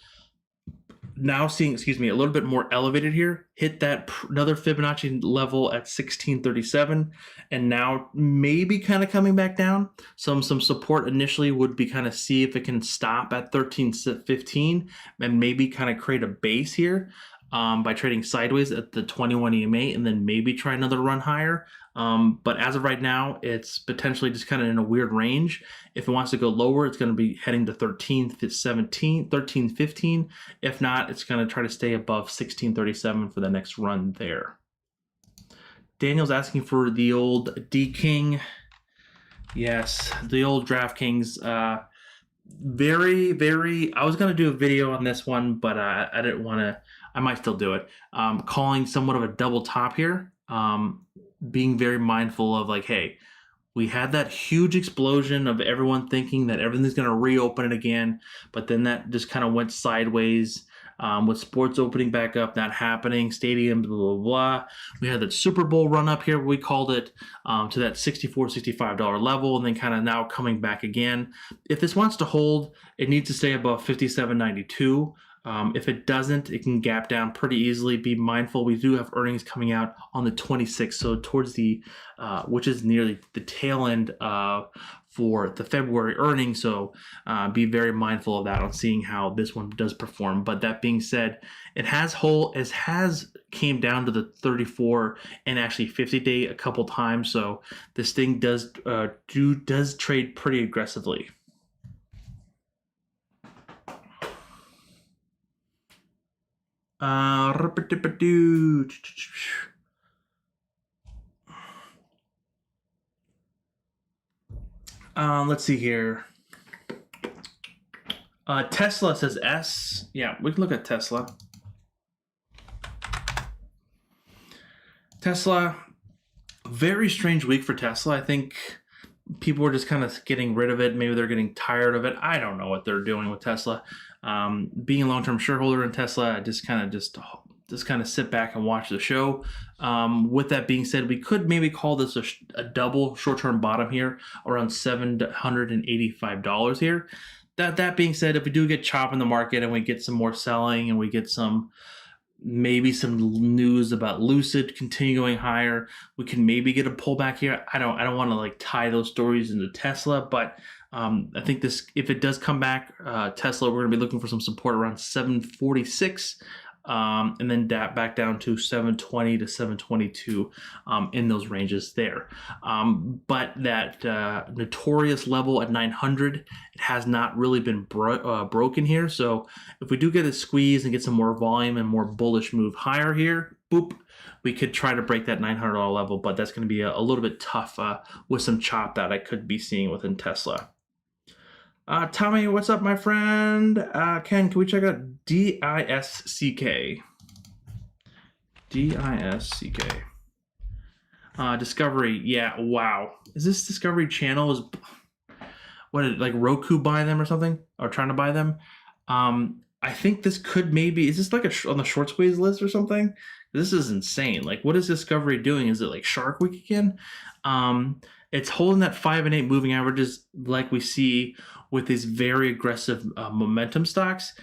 now seeing, excuse me, a little bit more elevated here, hit that another Fibonacci level at 1637, and now maybe kind of coming back down. Some support initially would be kind of see if it can stop at 1315 and maybe kind of create a base here by trading sideways at the 21 EMA and then maybe try another run higher. But as of right now, it's potentially just kind of in a weird range. If it wants to go lower, it's going to be heading to 1315. If not, it's going to try to stay above 1637 for the next run there. Daniel's asking for the old D-King. Yes, the old DraftKings. Very, very, I was going to do a video on this one, but I didn't want to. I might still do it. Calling somewhat of a double top here. Being very mindful of like, hey, we had that huge explosion of everyone thinking that everything's going to reopen it again, but then that just kind of went sideways with sports opening back up, not happening, stadiums, blah, blah, blah. We had that Super Bowl run up here, we called it, to that $64, $65 level, and then kind of now coming back again. If this wants to hold, it needs to stay above $57.92. If it doesn't, it can gap down pretty easily. Be mindful. We do have earnings coming out on the 26th, so towards the, which is nearly the tail end for the February earnings. So be very mindful of that on seeing how this one does perform. But that being said, it has came down to the 34 and actually 50-day a couple times. So this thing does trade pretty aggressively. Let's see here. Tesla says S. Yeah, we can look at Tesla. Tesla, very strange week for Tesla. I think people are just kind of getting rid of it. Maybe they're getting tired of it. I don't know what they're doing with Tesla. Being a long-term shareholder in Tesla, I just kind of sit back and watch the show. With that being said, we could maybe call this a double short-term bottom here around $785 here. That being said, if we do get chop in the market and we get some more selling and we get maybe some news about Lucid continue going higher, we can maybe get a pullback here. I don't want to like tie those stories into Tesla, but I think this, if it does come back, Tesla, we're going to be looking for some support around 746, and then back down to 720 to 722 in those ranges there. But that notorious level at 900, it has not really been broken here. So if we do get a squeeze and get some more volume and more bullish move higher here, boop, we could try to break that $900 level, but that's going to be a little bit tough with some chop that I could be seeing within Tesla. Tommy, what's up, my friend? Ken, can we check out DISCK? DISCK. Discovery. Yeah, wow. Is this Discovery Channel? Like Roku buying them or something? Or trying to buy them? I think this could maybe, is this like on the short squeeze list or something? This is insane. Like, what is Discovery doing? Is it like Shark Week again? It's holding that 5 and 8 moving averages like we see with these very aggressive momentum stocks.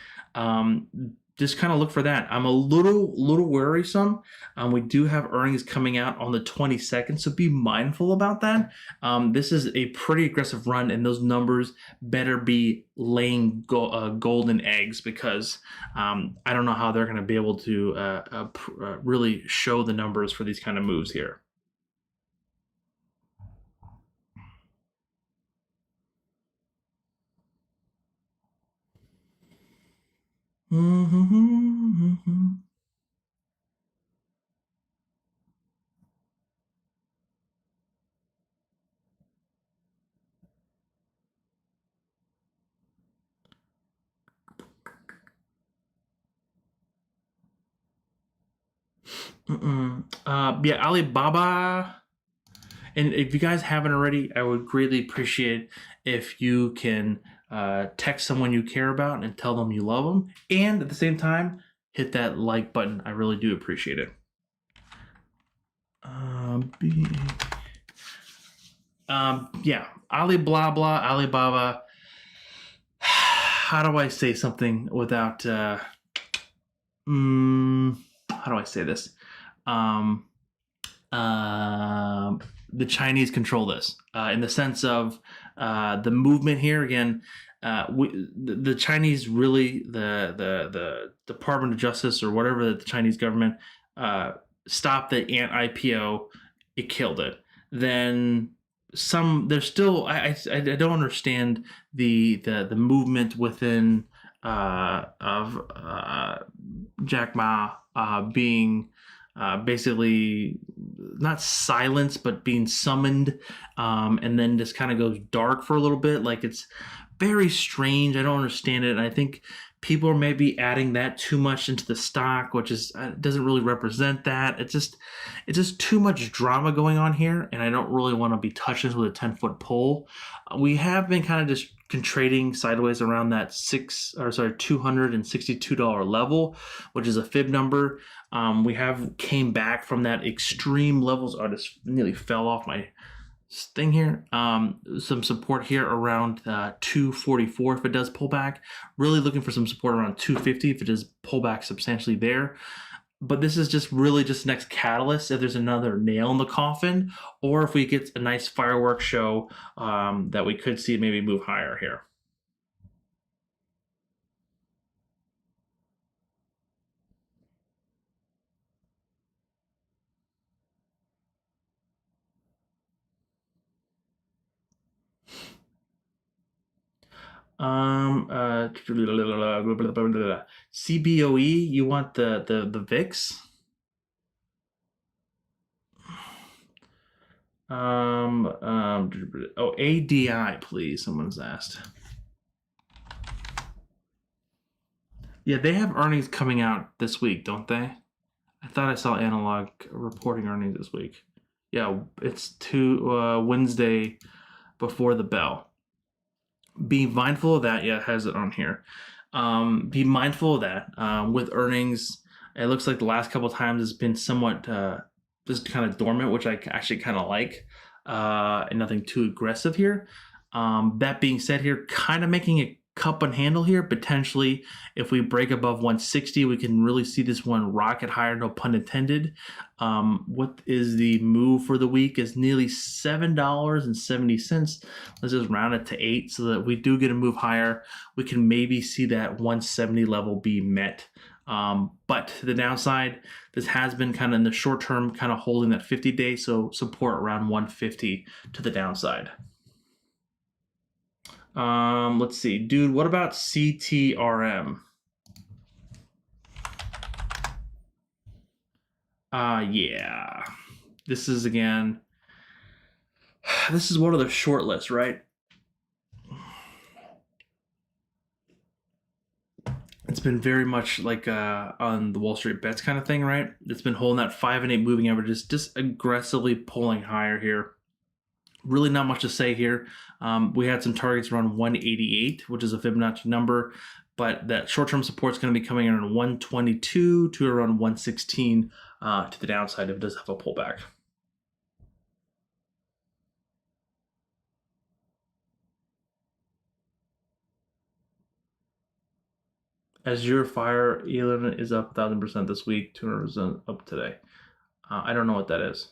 Just kind of look for that. I'm a little worrisome. We do have earnings coming out on the 22nd, so be mindful about that. This is a pretty aggressive run, and those numbers better be laying golden eggs, because I don't know how they're going to be able to really show the numbers for these kind of moves here. Yeah, Alibaba. And if you guys haven't already, I would greatly appreciate if you can text someone you care about and tell them you love them. And at the same time, hit that like button. I really do appreciate it. Yeah, Alibaba. How do I say something without how do I say this? Um, the Chinese control this in the sense of the movement here. Again, the Chinese really, the Department of Justice or whatever the Chinese government stopped the ant IPO, it killed it. Then there's still I don't understand the movement within of Jack Ma being basically not silenced but being summoned, and then just kind of goes dark for a little bit. Like, it's very strange. I don't understand it, and I think people are maybe adding that too much into the stock, which is doesn't really represent that. It's just too much drama going on here, and I don't really want to be touching this with a 10-foot pole. We have been kind of just trading sideways around that $262 level, which is a fib number. We have came back from that extreme levels. I just nearly fell off my thing here. Some support here around 244 if it does pull back. Really looking for some support around 250 if it does pull back substantially there. But this is just really just next catalyst if there's another nail in the coffin, or if we get a nice fireworks show that we could see it maybe move higher here. CBOE, you want the VIX? Oh, ADI, please. Someone's asked. Yeah, they have earnings coming out this week, don't they? I thought I saw Analog reporting earnings this week. Yeah, it's Wednesday before the bell. Be mindful of that. Yeah, it has it on here. Be mindful of that. With earnings, it looks like the last couple of times it's been somewhat just kind of dormant, which I actually kind of like, and nothing too aggressive here. That being said here, kind of making a cup and handle here. Potentially, if we break above 160, we can really see this one rocket higher, no pun intended. What is the move for the week is nearly $7.70. Let's just round it to 8 so that we do get a move higher. We can maybe see that 170 level be met. But to the downside, this has been kind of in the short term, kind of holding that 50-day, so support around 150 to the downside. Let's see, dude, what about CTRM? Yeah, this is again, this is one of the short lists, right? It's been very much like on the Wall Street Bets kind of thing, right? It's been holding that 5 and 8 moving averages, just aggressively pulling higher here. Really not much to say here. We had some targets around 188, which is a Fibonacci number, but that short-term support is going to be coming around 122 to around 116 to the downside if it does have a pullback. Azure Fire, Elon is up 1,000% this week, 200% up today. I don't know what that is.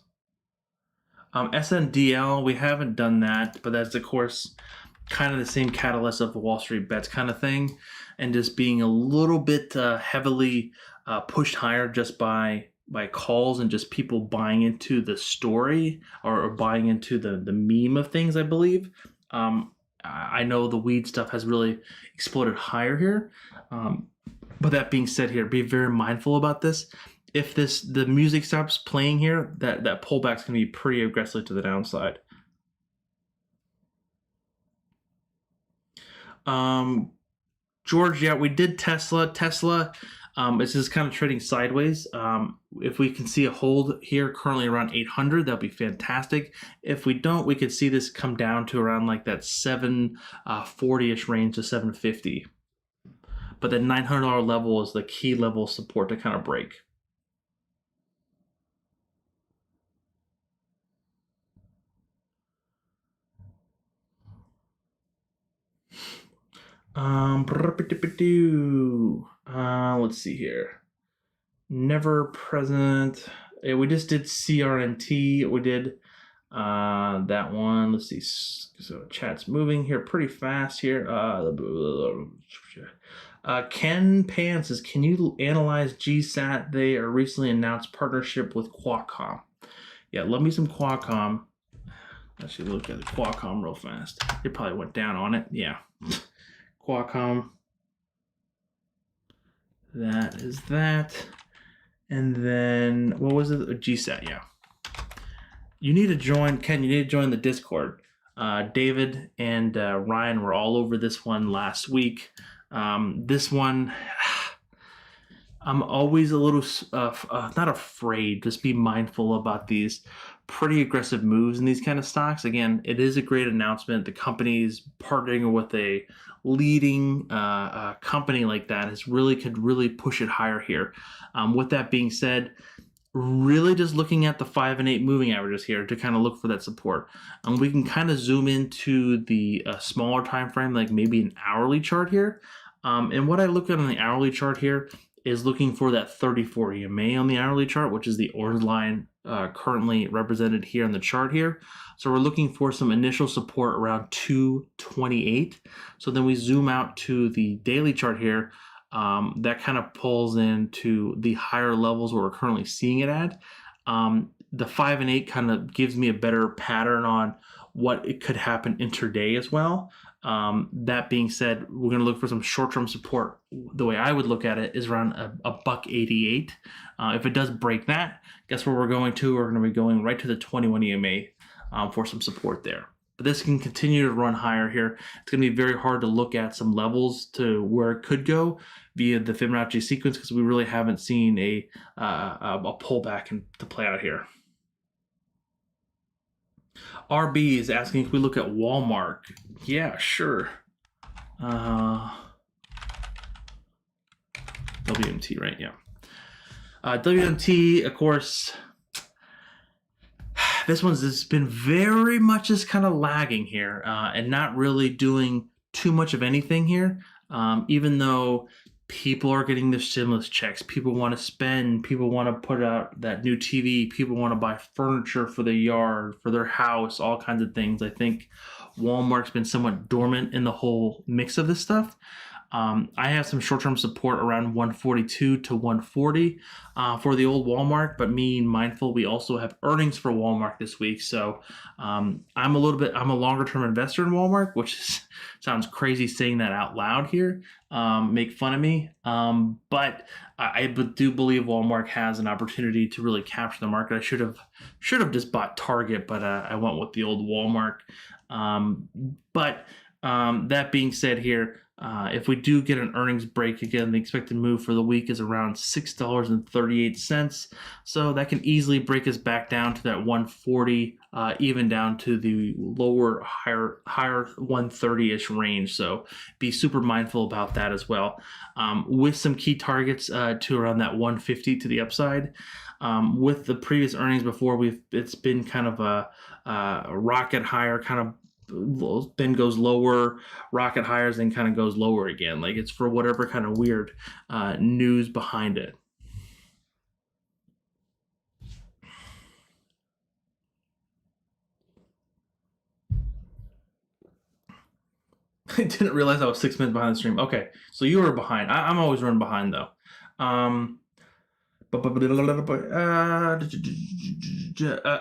SNDL, we haven't done that, but that's, of course, kind of the same catalyst of the Wall Street Bets kind of thing, and just being a little bit heavily pushed higher just by calls and just people buying into the story or buying into the meme of things, I believe. I know the weed stuff has really exploded higher here. But that being said here, be very mindful about this. If the music stops playing here, that pullback's going to be pretty aggressive to the downside. George, yeah, we did Tesla. Tesla is just kind of trading sideways. If we can see a hold here currently around 800, that'll be fantastic. If we don't, we could see this come down to around like that 740-ish range to 750. But the $900 level is the key level of support to kind of break. Let's see here. never present. Yeah, we just did CRNT. We did that one. Let's see. So chat's moving here pretty fast here. Ken Pan says, can you analyze GSAT? They are recently announced partnership with Qualcomm. Yeah, love me some Qualcomm. Actually, look at the Qualcomm real fast. It probably went down on it. Yeah. Qualcomm. That is that. And then, what was it? GSAT, yeah. You need to join, Ken, you need to join the Discord. David and Ryan were all over this one last week. This one, I'm always a little, not afraid, just be mindful about these pretty aggressive moves in these kind of stocks. Again, it is a great announcement. The company's partnering with a leading company like that could really push it higher here. With that being said, really just looking at the 5 and 8 moving averages here to kind of look for that support. We can kind of zoom into the smaller time frame, like maybe an hourly chart here. And what I look at on the hourly chart here is looking for that 34 EMA on the hourly chart, which is the orange line currently represented here on the chart here. So we're looking for some initial support around 228. So then we zoom out to the daily chart here. That kind of pulls into the higher levels where we're currently seeing it at. The 5 and 8 kind of gives me a better pattern on what it could happen intraday as well. That being said, we're going to look for some short-term support. The way I would look at it is around a $1.88. If it does break that, guess where we're going to? We're going to be going right to the 21 EMA for some support there. But this can continue to run higher here. It's going to be very hard to look at some levels to where it could go via the Fibonacci sequence because we really haven't seen a pullback to play out here. RB is asking if we look at Walmart. Yeah, sure. WMT, right? Yeah. WMT, of course. This one's just been very much just kind of lagging here and not really doing too much of anything here. Even though people are getting their stimulus checks, people want to spend, people want to put out that new TV, people want to buy furniture for their yard, for their house, all kinds of things. I think Walmart's been somewhat dormant in the whole mix of this stuff. I have some short-term support around 142 to 140 for the old Walmart, but being mindful, we also have earnings for Walmart this week. So I'm a longer-term investor in Walmart, which sounds crazy saying that out loud here. Make fun of me. But I do believe Walmart has an opportunity to really capture the market. I should have just bought Target, but I went with the old Walmart. That being said here, if we do get an earnings break again, the expected move for the week is around $6.38. So that can easily break us back down to that 140, even down to the higher 130-ish range. So be super mindful about that as well. With some key targets to around that 150 to the upside. With the previous earnings before, it's been kind of a rocket higher, kind of then goes lower, rocket higher, then kind of goes lower again. Like it's for whatever kind of weird news behind it. I didn't realize I was 6 minutes behind the stream. Okay, so you were behind. I'm always running behind though.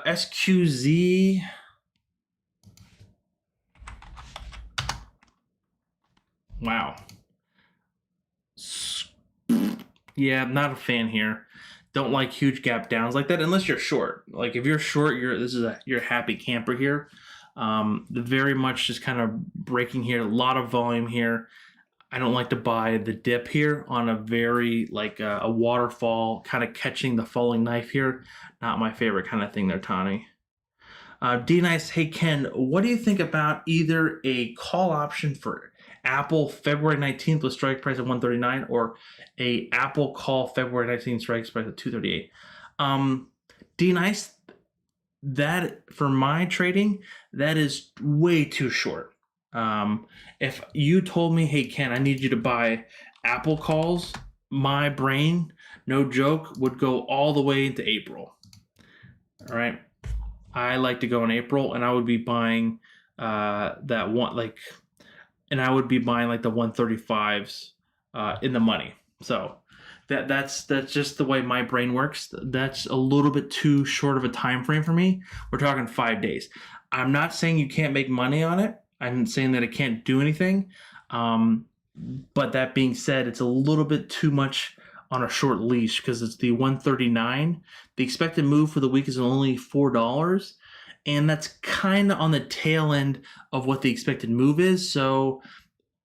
SQZ. Wow. Yeah, I'm not a fan here. Don't like huge gap downs like that unless you're short. Like if you're short, you're a happy camper here. Very much just kind of breaking here. A lot of volume here. I don't like to buy the dip here on a very like a waterfall, kind of catching the falling knife here. Not my favorite kind of thing there, Tani. D-Nice, hey Ken, what do you think about either a call option for Apple February 19th with strike price at 139 or a Apple call February 19th strike price at 238? D-Nice, that for my trading, that is way too short. If you told me, hey Ken, I need you to buy Apple calls, my brain no joke, would go all the way into April. All right. I like to go in April, and I would be buying that one, like, and I would be buying like the 135s in the money. So that's just the way my brain works. That's a little bit too short of a time frame for me. We're talking 5 days. I'm not saying you can't make money on it. I'm saying that it can't do anything. But that being said, it's a little bit too much on a short leash because it's the 139. The expected move for the week is only $4, and that's kind of on the tail end of what the expected move is. So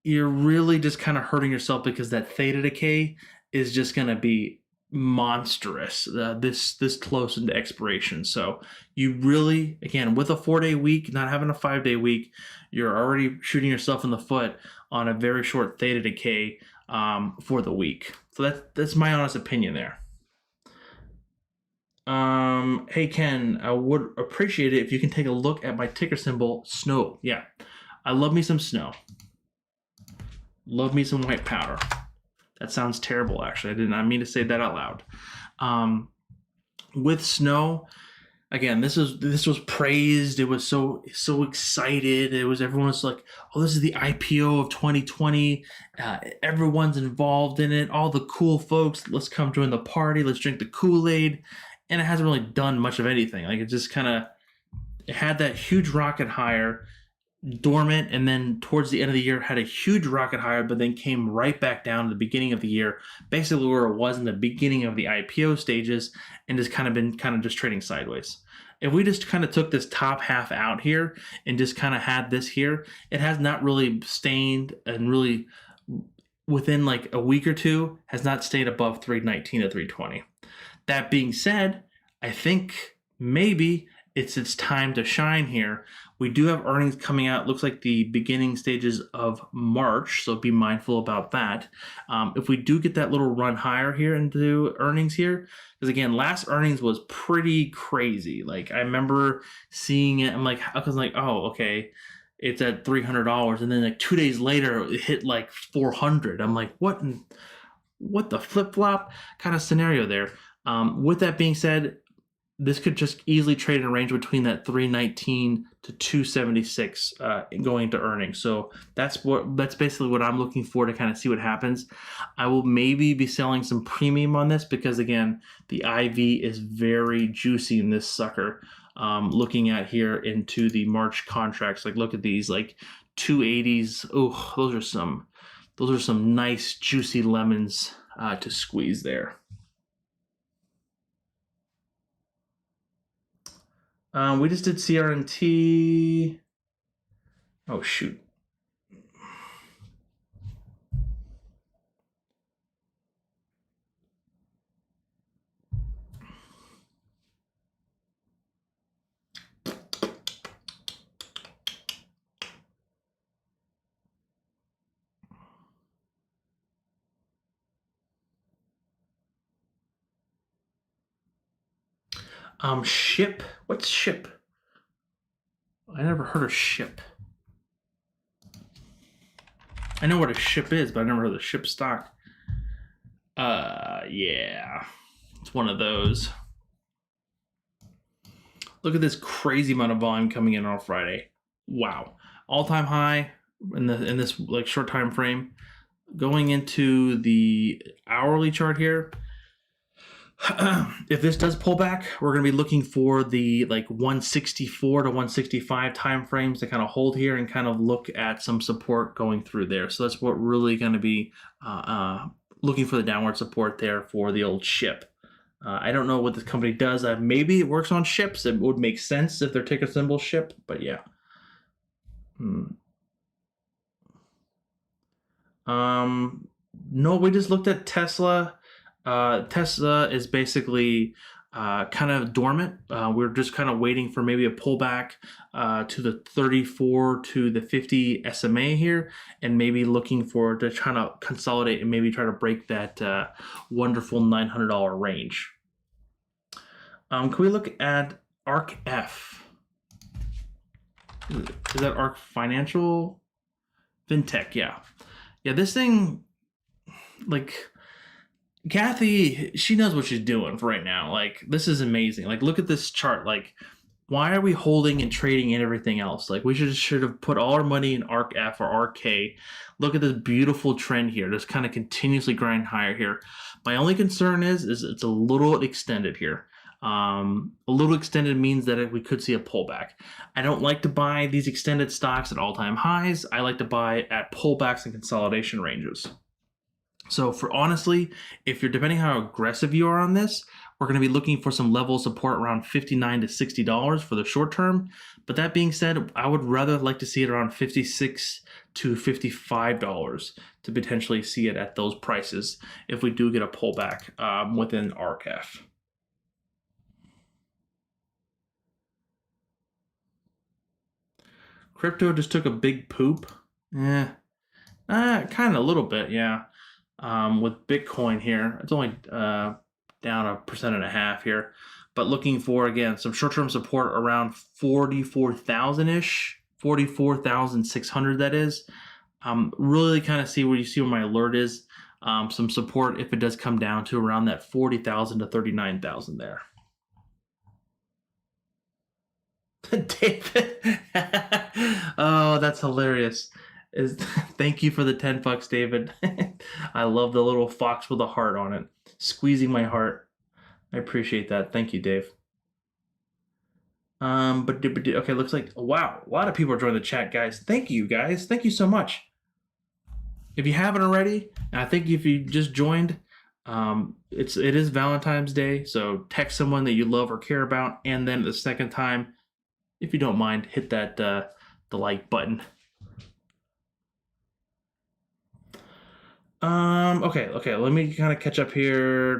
you're really just kind of hurting yourself because that theta decay is just going to be monstrous this close into expiration. So you really, again, with a 4-day week, not having a 5-day week, you're already shooting yourself in the foot on a very short theta decay for the week. So that's my honest opinion there. Hey Ken, I would appreciate it if you can take a look at my ticker symbol, SNOW. Yeah, I love me some snow. Love me some white powder. That sounds terrible, actually. I did not mean to say that out loud. With snow, again, this was praised. It was so excited. Everyone was like, "Oh, this is the IPO of 2020. Everyone's involved in it. All the cool folks. Let's come join the party. Let's drink the Kool-Aid." And it hasn't really done much of anything. Like, it just kind of, it had that huge rocket higher, dormant, and then towards the end of the year had a huge rocket higher, but then came right back down at the beginning of the year, basically where it was in the beginning of the IPO stages, and just kind of been just trading sideways. If we just kind of took this top half out here and just kind of had this here, it has not really sustained, and really within like a week or two has not stayed above 319 to 320. That being said, I think maybe it's time to shine here. We do have earnings coming out. Looks like the beginning stages of March, so be mindful about that. If we do get that little run higher here into earnings here, because again, last earnings was pretty crazy. Like, I remember seeing it. I'm like, oh, okay, it's at $300, and then like 2 days later, it hit like 400. I'm like, what the flip flop kind of scenario there? With that being said, this could just easily trade in a range between that 319 to 276 going into earnings. So that's basically what I'm looking for to kind of see what happens. I will maybe be selling some premium on this because, again, the IV is very juicy in this sucker. Looking at here into the March contracts, like, look at these, like 280s. Oh, those are some nice juicy lemons to squeeze there. We just did CRNT. Oh, shoot. SHIP. What's SHIP? I never heard of SHIP. I know what a SHIP is, but I never heard of SHIP stock. Yeah, it's one of those. Look at this crazy amount of volume coming in on Friday. Wow, all-time high in this like short time frame. Going into the hourly chart here. If this does pull back, we're going to be looking for the like 164 to 165 time frames to kind of hold here and kind of look at some support going through there. So that's what really going to be looking for, the downward support there for the old SHIP. I don't know what this company does. Maybe it works on ships. It would make sense if their ticker symbol SHIP, but yeah. No, we just looked at Tesla. Tesla is basically kind of dormant. We're just kind of waiting for maybe a pullback to the 34 to the 50 SMA here, and maybe looking for to try to consolidate and maybe try to break that wonderful $900 range. Can we look at ARK F? Is that ARK Financial? FinTech, yeah. Yeah, this thing, like, Kathy, she knows what she's doing for right now. Like, this is amazing. Like, look at this chart. Like, why are we holding and trading and everything else? Like, we should have put all our money in ARK-F or RK. Look at this beautiful trend here. Just kind of continuously grind higher here. My only concern is it's a little extended here. A little extended means that we could see a pullback. I don't like to buy these extended stocks at all-time highs. I like to buy at pullbacks and consolidation ranges. So for honestly, if you're depending how aggressive you are on this, we're going to be looking for some level of support around $59 to $60 for the short term. But that being said, I would rather like to see it around $56 to $55 to potentially see it at those prices if we do get a pullback within ARK-F. Crypto just took a big poop. Kind of a little bit, yeah. With Bitcoin here, it's only down 1.5% here, but looking for again some short-term support around 44,000-ish, 44,600. That is. Really kind of see where you see where my alert is. Some support if it does come down to around that 40,000 to 39,000 there. David, oh, that's hilarious. Thank you for the $10, David. I love the little fox with a heart on it, squeezing my heart. I appreciate that. Thank you, Dave. But okay, looks like wow, a lot of people are joining the chat, guys. Thank you, guys. Thank you so much. If you haven't already, and I think if you just joined, it is Valentine's Day, so text someone that you love or care about, and then the second time, if you don't mind, hit that the like button. Okay, let me kind of catch up here.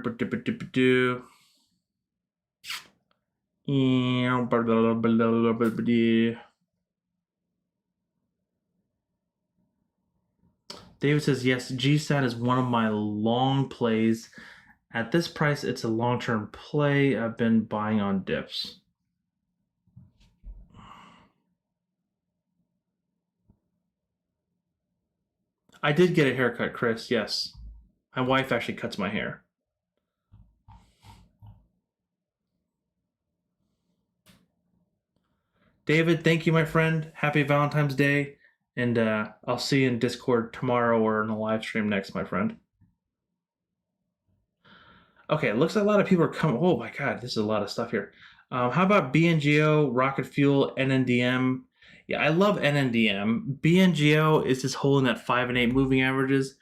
David says, yes, GSAT is one of my long plays. At this price, it's a long-term play. I've been buying on dips. I did get a haircut, Chris, yes. My wife actually cuts my hair. David, thank you, my friend. Happy Valentine's Day. And I'll see you in Discord tomorrow or in a live stream next, my friend. Okay, it looks like a lot of people are coming. Oh my God, this is a lot of stuff here. How about BNGO, Rocket Fuel, NNDM? Yeah, I love NNDM. BNGO is just holding that 5 and 8 moving averages.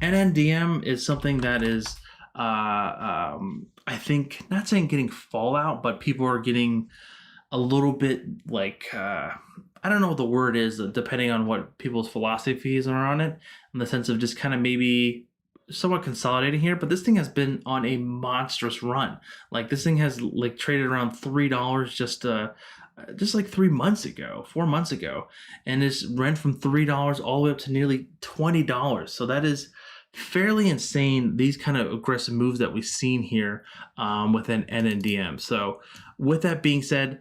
NNDM is something that is, I think, not saying getting fallout, but people are getting a little bit like, I don't know what the word is, depending on what people's philosophies are on it, in the sense of just kind of maybe somewhat consolidating here, but this thing has been on a monstrous run. Like this thing has like traded around $3 just like 3 months ago, 4 months ago, and it's rent from $3 all the way up to nearly $20. So that is fairly insane, these kind of aggressive moves that we've seen here within NNDM. So with that being said,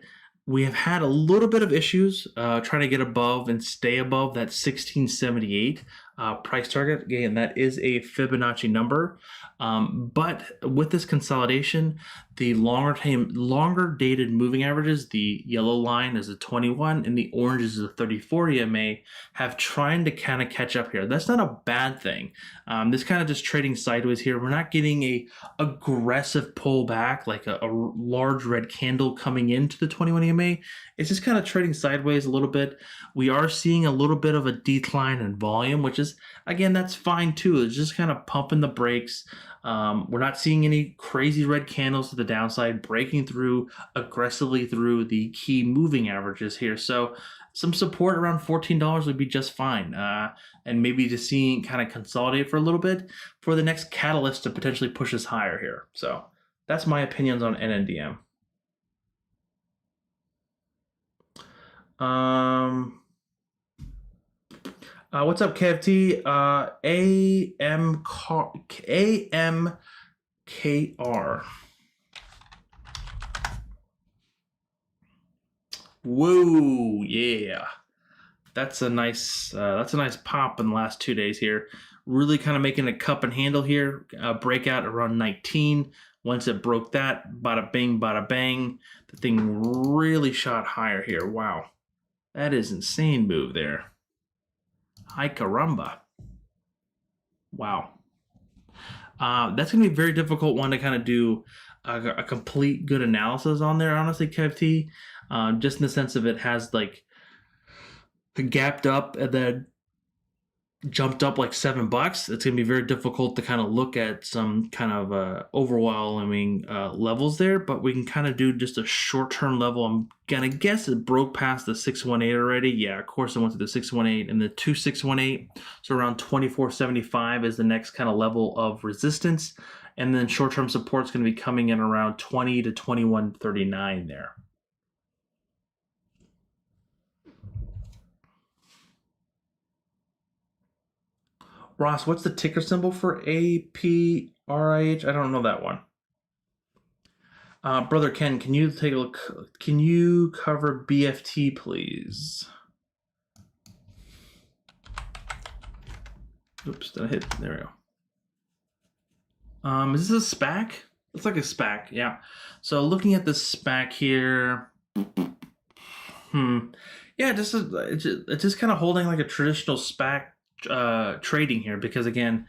we have had a little bit of issues trying to get above and stay above that 1678 price target. Again, that is a Fibonacci number. But with this consolidation, the longer dated moving averages, the yellow line is a 21 and the orange is a 34 EMA, have trying to kind of catch up here. That's not a bad thing. This kind of just trading sideways here. We're not getting a aggressive pullback like a large red candle coming into the 21 EMA. It's just kind of trading sideways a little bit. We are seeing a little bit of a decline in volume, which is, again, that's fine too. It's just kind of pumping the brakes. We're not seeing any crazy red candles to the downside, breaking through aggressively through the key moving averages here. So some support around $14 would be just fine. And maybe just seeing kind of consolidate for a little bit for the next catalyst to potentially push us higher here. So that's my opinions on NNDM. What's up, KFT? AMKR. Whoa, yeah. That's a nice pop in the last 2 days here. really kind of making a cup and handle here, breakout around 19. Once it broke that, bada bing, bada bang, the thing really shot higher here. Wow, that is insane move there. Hi caramba. Wow. That's going to be a very difficult one to kind of do a complete good analysis on there, honestly, KFT. Just in the sense of it has like gapped up and then jumped up like $7. It's going to be very difficult to kind of look at some kind of overwhelming levels there, but we can kind of do just a short-term level. I'm going to guess it broke past the 618 already. Yeah, of course it went to the 618 and the 2618. So around 24.75 is the next kind of level of resistance. And then short-term support is going to be coming in around 20 to 21.39 there. Ross, what's the ticker symbol for APRIH? I don't know that one. Brother Ken, can you take a look? Can you cover BFT, please? Oops, did I hit? There we go. Is this a SPAC? It's like a SPAC, yeah. So looking at the SPAC here, yeah, it's just kind of holding like a traditional SPAC trading here, because again,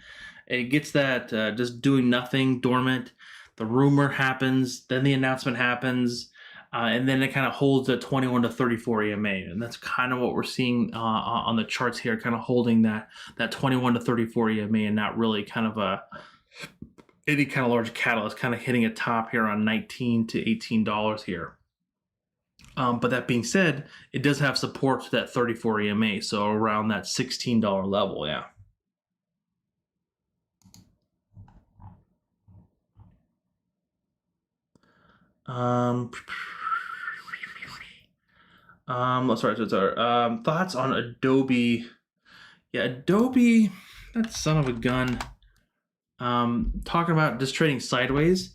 it gets that just doing nothing, dormant. The rumor happens, then the announcement happens, and then it kind of holds at 21 to 34 EMA, and that's kind of what we're seeing on the charts here, kind of holding that 21 to 34 EMA, and not really kind of any kind of large catalyst, kind of hitting a top here on $19 to $18 here. But that being said, it does have support to that 34 EMA, so around that $16 level, yeah. Sorry. Thoughts on Adobe? Yeah, Adobe, that son of a gun. Talking about just trading sideways.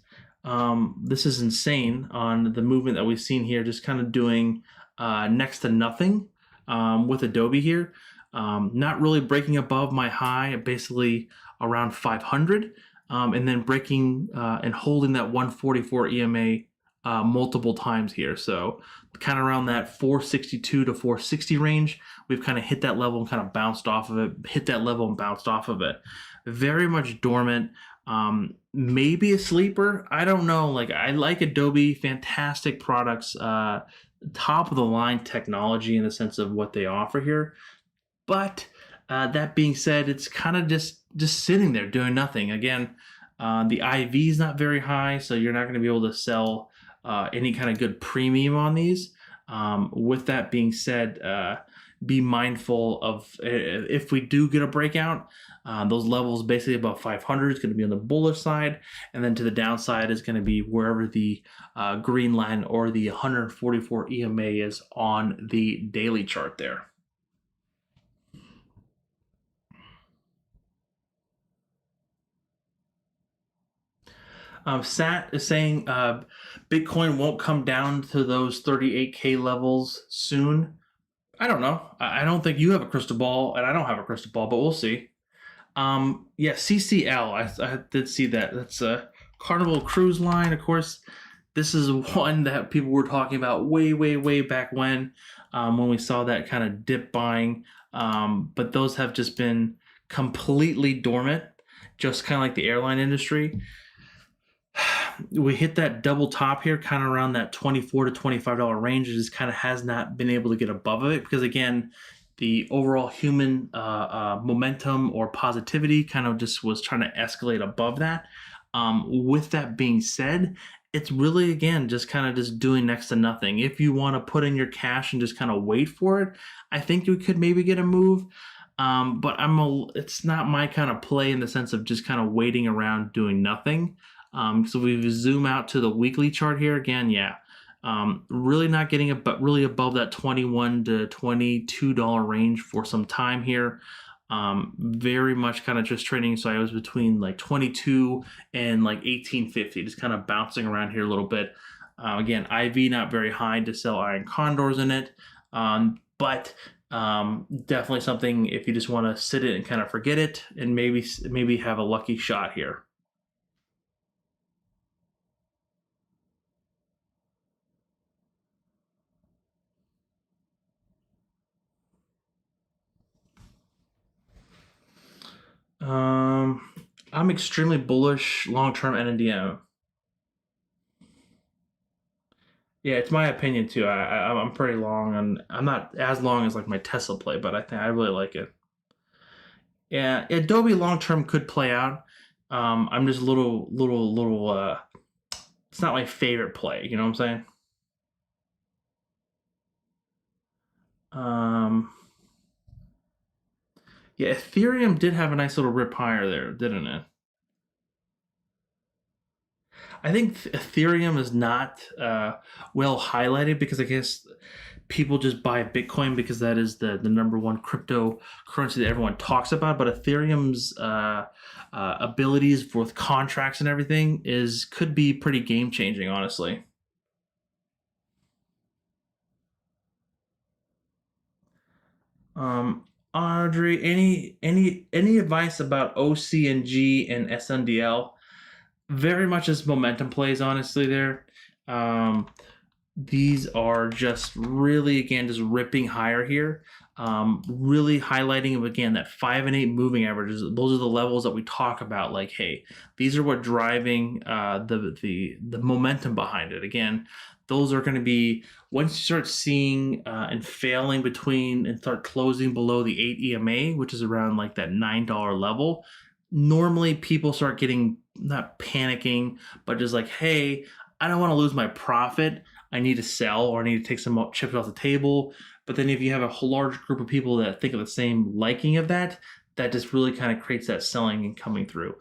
This is insane on the movement that we've seen here, just kind of doing next to nothing with Adobe here. Not really breaking above my high, basically around 500, and then breaking and holding that 144 EMA multiple times here. So kind of around that 462 to 460 range, we've kind of hit that level and kind of bounced off of it, hit that level and bounced off of it. Very much dormant. Maybe a sleeper, I don't know. Like, I like Adobe, fantastic products, top of the line technology in the sense of what they offer here, but that being said, it's kind of just sitting there doing nothing. Again, the IV is not very high, so you're not going to be able to sell any kind of good premium on these. With that being said, be mindful of if we do get a breakout, those levels basically above 500 is going to be on the bullish side, and then to the downside is going to be wherever the green line or the 144 EMA is on the daily chart there. Sat is saying Bitcoin won't come down to those 38K levels soon. I don't know. I don't think you have a crystal ball, and I don't have a crystal ball, but we'll see. Yeah, CCL, I did see that. That's a Carnival Cruise Line, of course. This is one that people were talking about way back when we saw that kind of dip buying. But those have just been completely dormant, just kind of like the airline industry. We hit that double top here, kind of around that $24 to $25 range. It just kind of has not been able to get above it because, again, the overall human momentum or positivity kind of just was trying to escalate above that. With that being said, it's really, again, just kind of just doing next to nothing. If you want to put in your cash and just kind of wait for it, I think you could maybe get a move. But it's not my kind of play in the sense of just kind of waiting around doing nothing. So we zoom out to the weekly chart here again. Yeah, really not getting really above that $21 to $22 range for some time here. Very much kind of just trading. So I was between like 22 and like 1850, just kind of bouncing around here a little bit. Again, IV not very high to sell iron condors in it, but Definitely something if you just want to sit it and kind of forget it, and maybe have a lucky shot here. I'm extremely bullish long-term NNDM. Yeah, it's my opinion too. I'm pretty long, and I'm not as long as like my Tesla play, but I think I really like it. Yeah, Adobe long term could play out. I'm just a little. It's not my favorite play. You know what I'm saying? Yeah, Ethereum did have a nice little rip higher there, didn't it? I think Ethereum is not well highlighted because I guess people just buy Bitcoin because that is the number one cryptocurrency that everyone talks about. But Ethereum's abilities with contracts and everything could be pretty game changing, honestly. Audrey, any advice about OCNG and SNDL? Very much as momentum plays, honestly. There, um, these are just really again just ripping higher here, really highlighting again that 5 and 8 moving averages. Those are the levels that we talk about. Like, hey, these are what driving the momentum behind it. Again, those are going to be once you start seeing and failing between and start closing below the 8 EMA, which is around like that $9 level. Normally, people start getting not panicking, but just like, hey, I don't want to lose my profit. I need to sell or I need to take some chips off the table. But then if you have a large group of people that think of the same liking of that, that just really kind of creates that selling and coming through.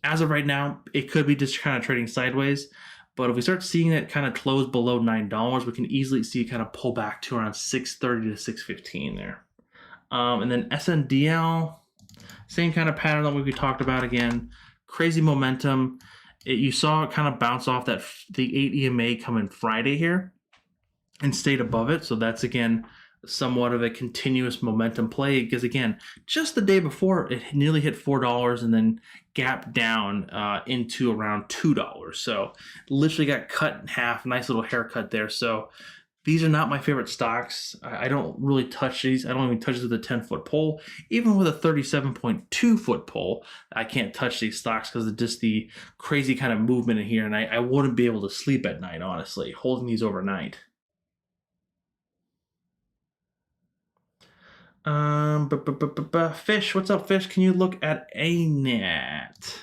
As of right now, it could be just kind of trading sideways. But if we start seeing it kind of close below $9, we can easily see it kind of pull back to around 630 to 615 there. And then SNDL, same kind of pattern that we talked about again. Crazy momentum. You saw it kind of bounce off the 8 EMA coming Friday here and stayed above it. So that's, again, somewhat of a continuous momentum play because, again, just the day before, it nearly hit $4 and then gapped down into around $2. So literally got cut in half. Nice little haircut there. So these are not my favorite stocks. I don't really touch these. I don't even touch these with a 10-foot pole. Even with a 37.2-foot pole, I can't touch these stocks because of just the crazy kind of movement in here. And I wouldn't be able to sleep at night, honestly, holding these overnight. Fish, what's up, Fish? Can you look at ANET?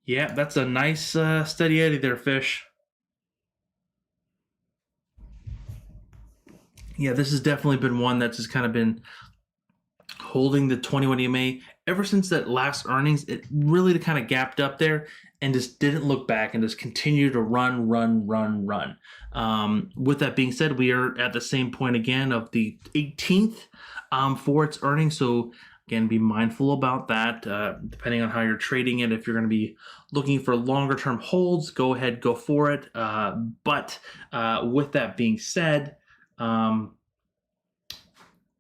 Yeah, that's a nice steady eddy there, Fish. Yeah, this has definitely been one that's just kind of been holding the 21 EMA ever since that last earnings. It really kind of gapped up there and just didn't look back and just continued to run. With that being said, we are at the same point again of the 18th for its earnings. So again, be mindful about that. Depending on how you're trading it, if you're going to be looking for longer term holds, go ahead, go for it. But with that being said, I'm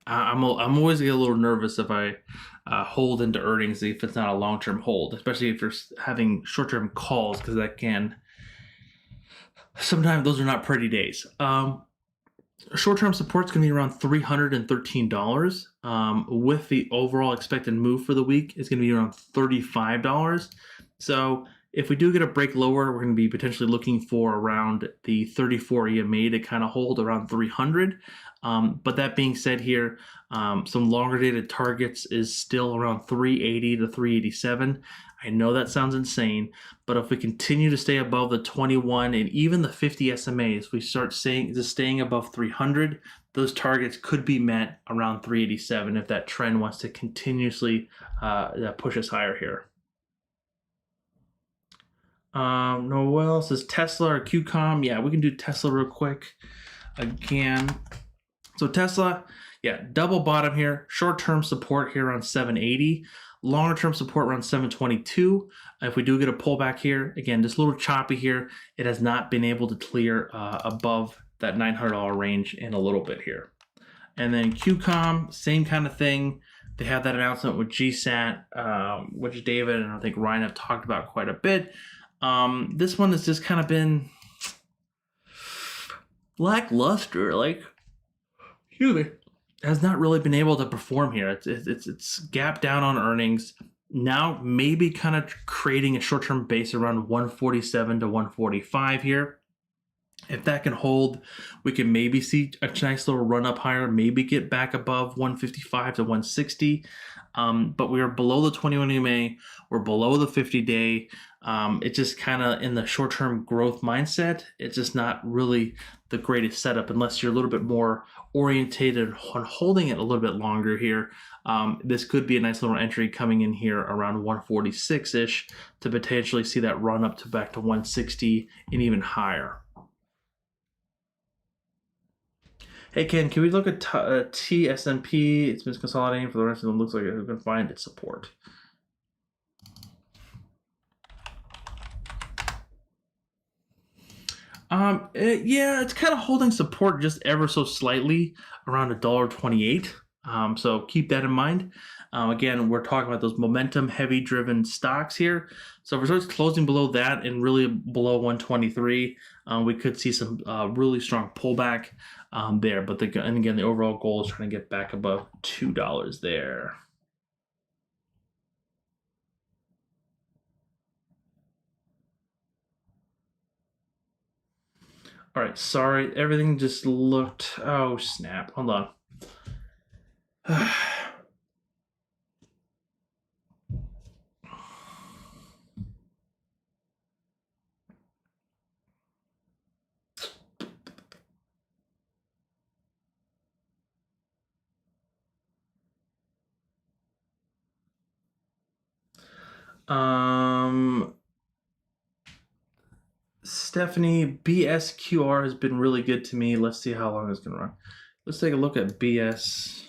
always get a little nervous if I hold into earnings if it's not a long-term hold, especially if you're having short-term calls, because that can sometimes those are not pretty days. Short-term support's going to be around $313. With the overall expected move for the week, it's going to be around $35. So if we do get a break lower, we're going to be potentially looking for around the 34 EMA to kind of hold around 300. But that being said here, some longer dated targets is still around 380 to 387. I know that sounds insane, but if we continue to stay above the 21 and even the 50 SMAs, we start staying above 300, those targets could be met around 387 if that trend wants to continuously push us higher here. Noel says Tesla or QCOM. Yeah, we can do Tesla real quick again. So Tesla, yeah, double bottom here. Short-term support here around 780. Longer-term support around 722. If we do get a pullback here, again, just a little choppy here. It has not been able to clear above that $900 range in a little bit here. And then QCOM, same kind of thing. They had that announcement with GSAT, which David and I think Ryan have talked about quite a bit. This one has just kind of been lackluster, like, excuse me, has not really been able to perform here. It's gapped down on earnings. Now maybe kind of creating a short-term base around 147 to 145 here. If that can hold, we can maybe see a nice little run up higher, maybe get back above 155 to 160. But we are below the 21 EMA, we're below the 50-day. It's just kind of in the short-term growth mindset. It's just not really the greatest setup unless you're a little bit more orientated on holding it a little bit longer here. This could be a nice little entry coming in here around 146-ish to potentially see that run up to back to 160 and even higher. Hey Ken, can we look at Tsmp? It's been consolidating for the rest of them. Looks like it can find its support. Yeah, it's kind of holding support just ever so slightly around $1.28. So keep that in mind. Again, we're talking about those momentum heavy driven stocks here. So if it starts closing below that and really below 123, we could see some really strong pullback there. But and again, the overall goal is trying to get back above $2 there. All right, sorry, everything just looked, oh snap, hold on. Stephanie, BSQR has been really good to me. Let's see how long it's going to run. Let's take a look at BSQR.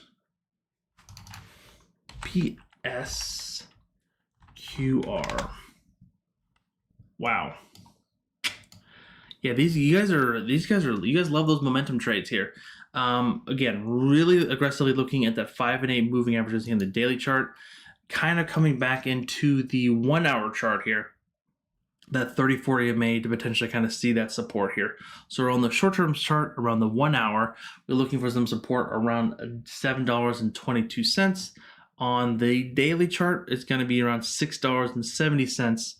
Wow. Yeah, you guys love those momentum trades here. Again, really aggressively looking at that 5 and 8 moving averages in the daily chart, kind of coming back into the 1 hour chart here. That 30-40 EMA to potentially kind of see that support here. So we're on the short-term chart around the 1 hour. We're looking for some support around $7.22. On the daily chart, it's going to be around $6.70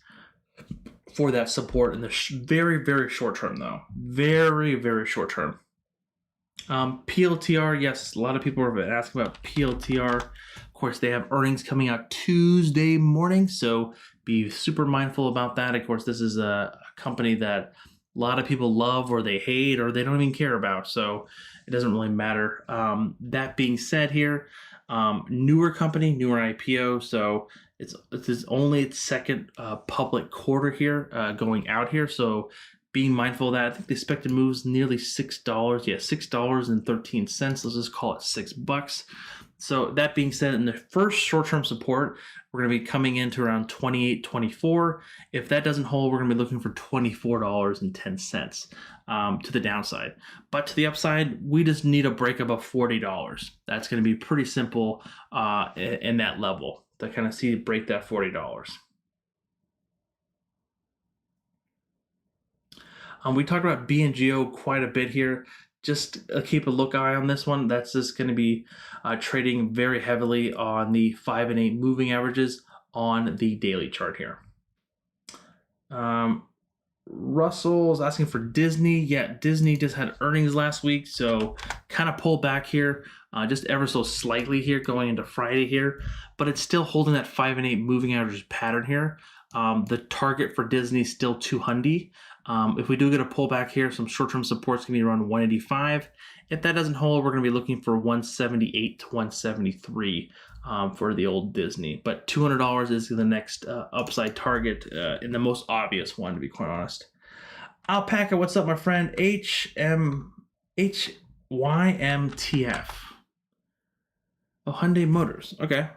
for that support in the very, very short term, though. Very, very short term. Pltr, yes, a lot of people have been asking about Pltr. Of course, they have earnings coming out Tuesday morning, so be super mindful about that. Of course, this is a company that a lot of people love or they hate or they don't even care about, so it doesn't really matter. That being said here, newer company, newer IPO, so it's only its second public quarter here going out here, so being mindful of that. I think the expected moves nearly $6. Yeah, $6.13. Let's just call it $6. So that being said, in the first short-term support, we're going to be coming into around $28.24. If that doesn't hold, we're going to be looking for $24.10 to the downside. But to the upside, we just need a break above $40. That's going to be pretty simple in that level to kind of see it break that $40. We talked about BNGO quite a bit here. Just keep a look eye on this one. That's just going to be trading very heavily on the 5 and 8 moving averages on the daily chart here. Russell's asking for Disney. Yeah, Disney just had earnings last week, so kind of pulled back here, just ever so slightly here going into Friday here, but it's still holding that 5 and 8 moving averages pattern here. The target for Disney is still 200. If we do get a pullback here, some short-term support's going to be around 185. If that doesn't hold, we're going to be looking for 178 to 173 for the old Disney. But $200 is the next upside target and the most obvious one, to be quite honest. Alpaca, what's up, my friend? HYMTF. Oh, Hyundai Motors. Okay.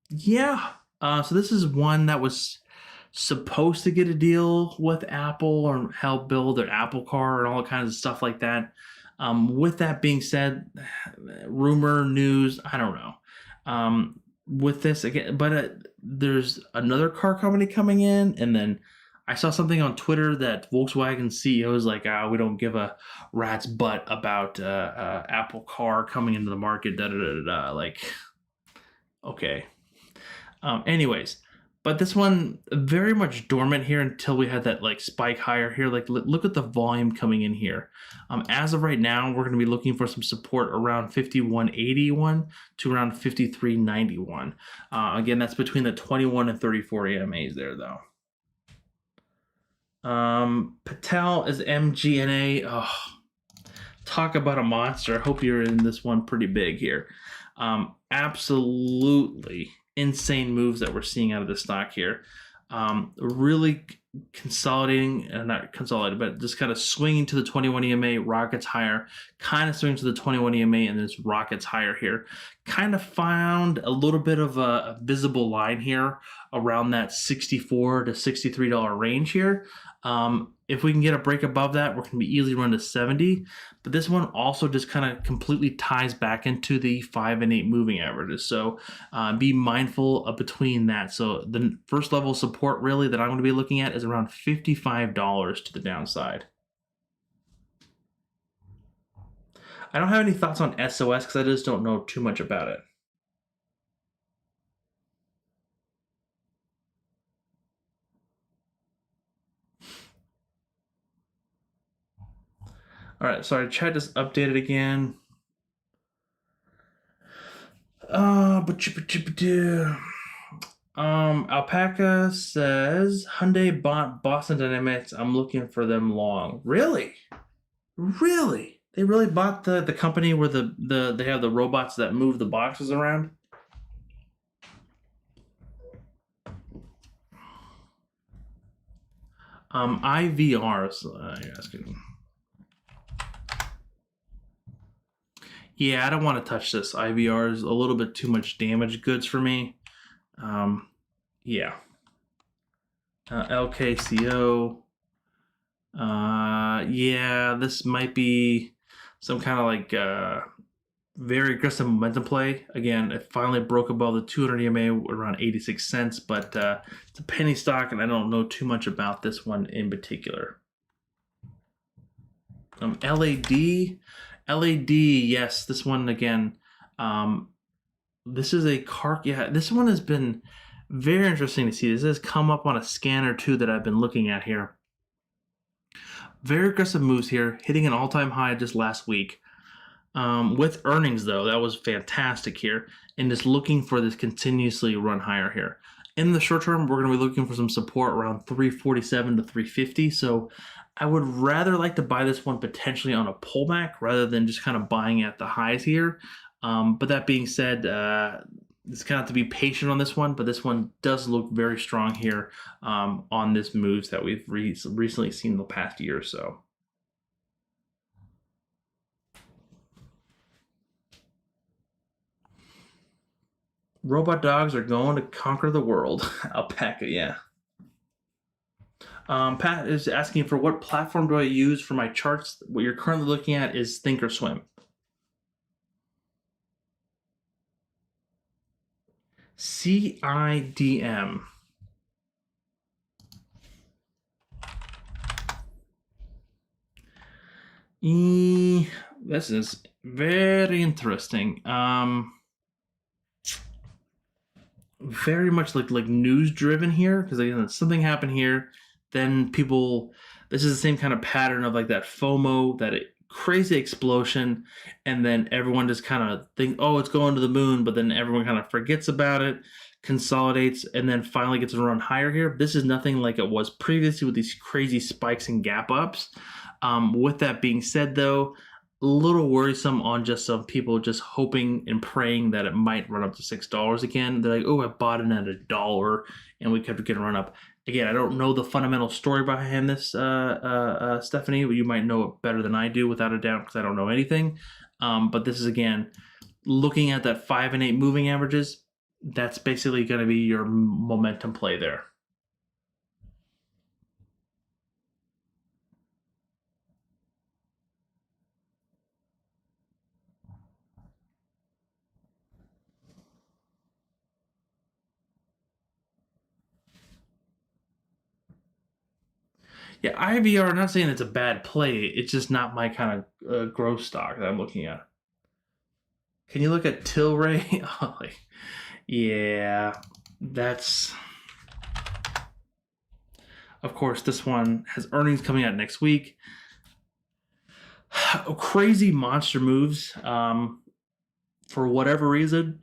Yeah. So this is one that was supposed to get a deal with Apple or help build their Apple car and all kinds of stuff like that. With that being said, rumor, news, I don't know. With this again, but there's another car company coming in, and then I saw something on Twitter that Volkswagen CEO is like, we don't give a rat's butt about Apple car coming into the market. Da da da da. Like, okay. Anyways, but this one very much dormant here until we had that like spike higher here. Like, look at the volume coming in here. As of right now, we're going to be looking for some support around 5181 to around 5391. Again, that's between the 21 and 34 EMAs there, though. Patel is MGNA. Oh, talk about a monster. I hope you're in this one pretty big here. Absolutely insane moves that we're seeing out of the stock here. Really consolidating, not consolidated, but just kind of swinging to the 21 EMA, rockets higher, kind of swinging to the 21 EMA, and then rockets higher here. Kind of found a little bit of a visible line here around that $64 to $63 range here. If we can get a break above that, we're going to be easily run to 70. But this one also just kind of completely ties back into the 5 and 8 moving averages. So be mindful of between that. So the first level support really that I'm going to be looking at is around $55 to the downside. I don't have any thoughts on SOS because I just don't know too much about it. All right, sorry, chat just updated again. Alpaca says Hyundai bought Boston Dynamics. I'm looking for them long. Really? Really? They really bought the company where they have the robots that move the boxes around? IVRs. You're asking. Yeah, I don't want to touch this. IVR is a little bit too much damaged goods for me. Yeah. LKCO. Yeah, this might be some kind of like very aggressive momentum play. Again, it finally broke above the 200 EMA around 86 cents, but it's a penny stock, and I don't know too much about this one in particular. LAD, yes, this one again. This is a car. Yeah, this one has been very interesting to see. This has come up on a scan or two that I've been looking at here. Very aggressive moves here, hitting an all-time high just last week. With earnings, though, that was fantastic here, and just looking for this continuously run higher here. In the short term, we're going to be looking for some support around 347 to 350. So I would rather like to buy this one potentially on a pullback rather than just kind of buying at the highs here. But that being said, it's going to have to be patient on this one, but this one does look very strong here on this moves that we've recently seen in the past year or so. Robot dogs are going to conquer the world. Alpaca, yeah. Pat is asking for what platform do I use for my charts? What you're currently looking at is Thinkorswim. CIDM. This is very interesting. Very much like news driven here, because again, something happened here, then people, this is the same kind of pattern of like that FOMO, that crazy explosion, and then everyone just kind of think, oh, it's going to the moon, but then everyone kind of forgets about it, consolidates, and then finally gets to run higher here. This is nothing like it was previously with these crazy spikes and gap ups. With that being said, though, a little worrisome on just some people just hoping and praying that it might run up to $6 again. They're like, oh, I bought it at $1 and we kept getting run up. Again, I don't know the fundamental story behind this, Stephanie, but you might know it better than I do without a doubt, because I don't know anything. But this is, again, looking at that 5 and 8 moving averages, that's basically going to be your momentum play there. Yeah, IVR, I'm not saying it's a bad play. It's just not my kind of growth stock that I'm looking at. Can you look at Tilray? Oh, yeah, that's... Of course, this one has earnings coming out next week. Crazy monster moves. For whatever reason,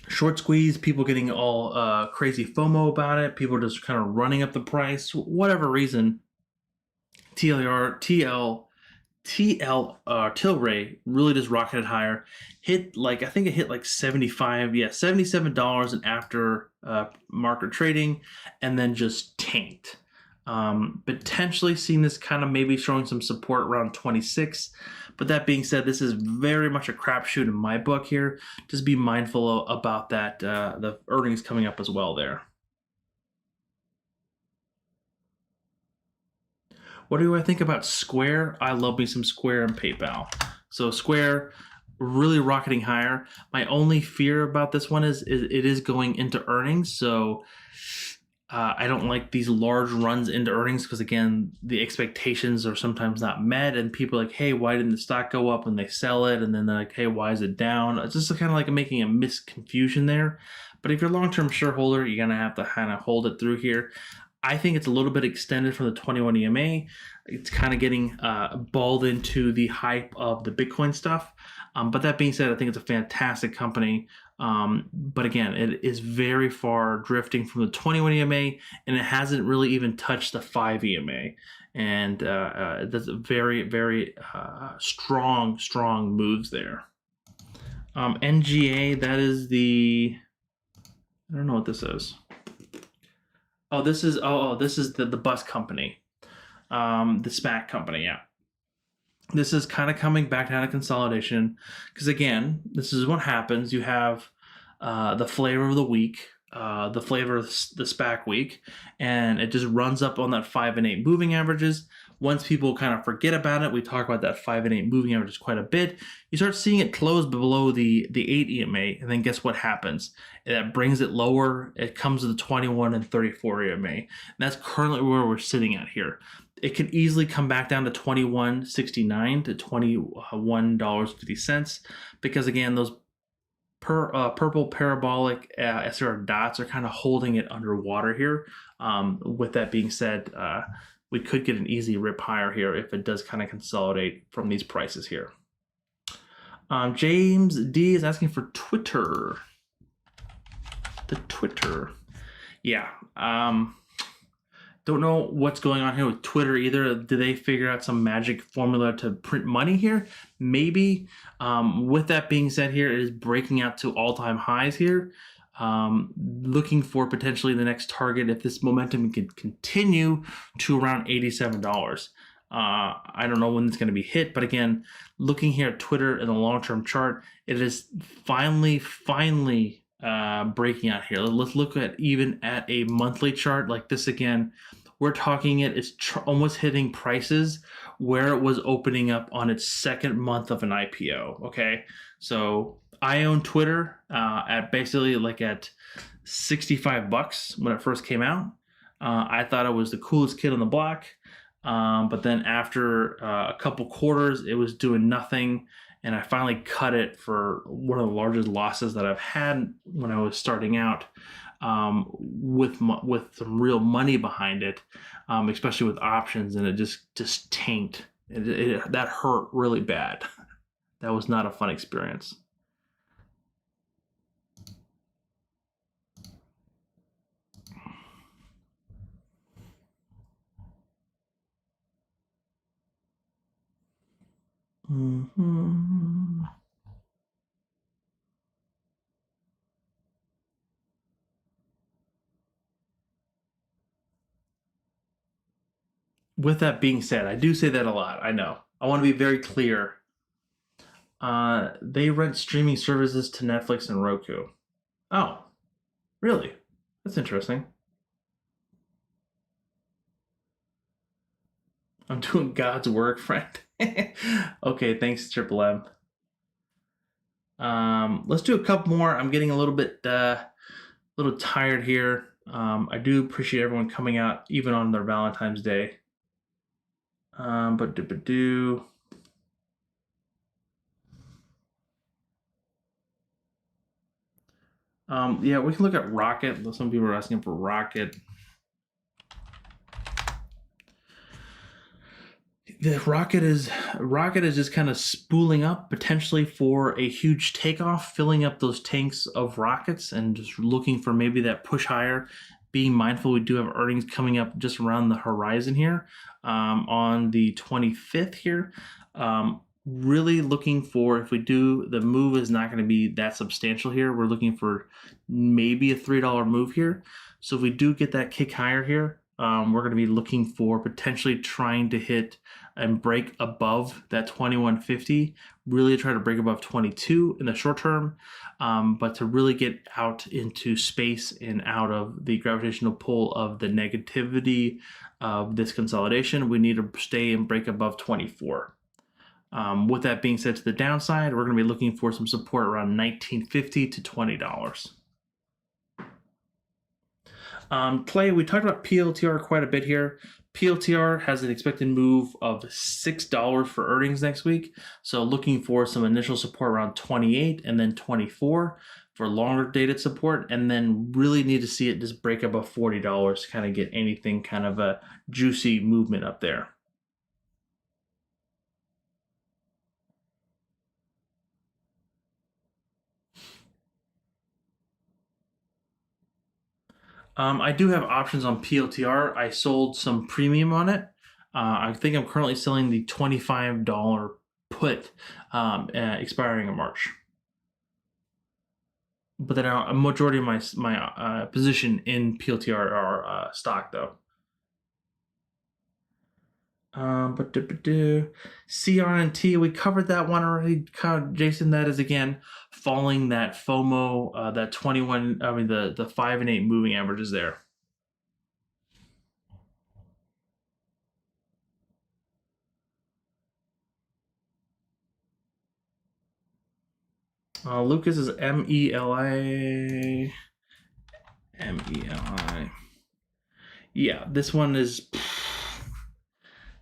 short squeeze, people getting all crazy FOMO about it. People are just kind of running up the price. Whatever reason, Tilray really just rocketed higher. Hit I think it hit like 75, yeah, $77 in after market trading, and then just tanked. Potentially seeing this kind of maybe showing some support around 26. But that being said, this is very much a crapshoot in my book here. Just be mindful about that, the earnings coming up as well there. What do I think about Square? I love me some Square and PayPal. So Square really rocketing higher. My only fear about this one is it is going into earnings. So I don't like these large runs into earnings because, again, the expectations are sometimes not met, and people are like, hey, why didn't the stock go up when they sell it? And then they're like, hey, why is it down? It's just kind of like making a misconfusion there. But if you're a long-term shareholder, you're going to have to kind of hold it through here. I think it's a little bit extended from the 21 EMA. It's kind of getting balled into the hype of the Bitcoin stuff. But that being said, I think it's a fantastic company. But again, it is very far drifting from the 21 EMA, and it hasn't really even touched the 5 EMA. And that's a very, very strong moves there. NGA, that is the... I don't know what this is. Oh, this is the bus company, the SPAC company. Yeah, this is kind of coming back down to consolidation because, again, this is what happens. You have the flavor of the week, the flavor of the SPAC week, and it just runs up on that 5 and 8 moving averages. Once people kind of forget about it, we talk about that 5 and 8 moving averages quite a bit. You start seeing it close below the 8 EMA, and then guess what happens? That brings it lower. It comes to the 21 and 34 EMA. And that's currently where we're sitting at here. It can easily come back down to $21.69 to $21.50 because, again, those purple parabolic SR dots are kind of holding it underwater here. With that being said, we could get an easy rip higher here if it does kind of consolidate from these prices here. James D is asking for Twitter. The Twitter. Yeah. Don't know what's going on here with Twitter either. Did they figure out some magic formula to print money here? Maybe. With that being said here, it is breaking out to all-time highs here. Looking for potentially the next target if this momentum could continue to around $87. I don't know when it's going to be hit, but again, looking here at Twitter in the long-term chart, it is finally breaking out here. Let's look at even at a monthly chart like this again. We're talking it is almost hitting prices where it was opening up on its second month of an IPO. Okay, so I own Twitter at basically at $65 when it first came out. I thought it was the coolest kid on the block, but then after a couple quarters, it was doing nothing, and I finally cut it for one of the largest losses that I've had when I was starting out, with some real money behind it, especially with options, and it just tanked. That hurt really bad. That was not a fun experience. Mm-hmm. With that being said, I do say that a lot. I know. I want to be very clear. They rent streaming services to Netflix and Roku. Oh, really? That's interesting. I'm doing God's work, friend. Okay, thanks, Tsmp. Let's do a couple more. I'm getting a little bit little tired here. I do appreciate everyone coming out even on their Valentine's Day. Yeah, we can look at Rocket. Some people are asking for Rocket. The Rocket is just kind of spooling up potentially for a huge takeoff, filling up those tanks of rockets and just looking for maybe that push higher. Being mindful, we do have earnings coming up just around the horizon here on the 25th here. Really looking for, if we do, the move is not going to be that substantial here. We're looking for maybe a $3 move here. So if we do get that kick higher here, we're going to be looking for potentially trying to hit and break above that 2150, really try to break above 22 in the short term, but to really get out into space and out of the gravitational pull of the negativity of this consolidation, we need to stay and break above 24. With that being said, to the downside, we're going to be looking for some support around $19.50 to $20. Clay, we talked about PLTR quite a bit here. PLTR has an expected move of $6 for earnings next week. So looking for some initial support around 28 and then 24 for longer dated support, and then really need to see it just break above $40 to kind of get anything kind of a juicy movement up there. I do have options on PLTR. I sold some premium on it. I think I'm currently selling the $25 put expiring in March. But then a majority of my position in PLTR are stock though. CRNT, we covered that one already. Jason, that is again following that FOMO, that 21. I mean the 5 and 8 moving averages there. Lucas is MELI. MELI. Yeah, this one is.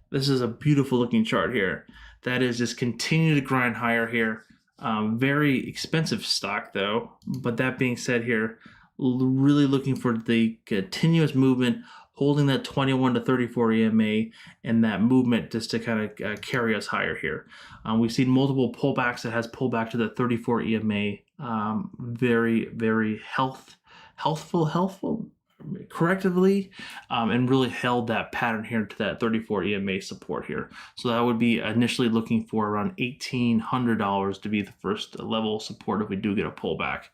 This is a beautiful looking chart here. That is just continue to grind higher here. Very expensive stock though. But that being said here, really looking for the continuous movement, holding that 21 to 34 EMA and that movement just to kind of carry us higher here. We've seen multiple pullbacks that has pulled back to the 34 EMA. Very, very healthful correctively, and really held that pattern here to that 34 EMA support here. So that would be initially looking for around $1,800 to be the first level of support if we do get a pullback,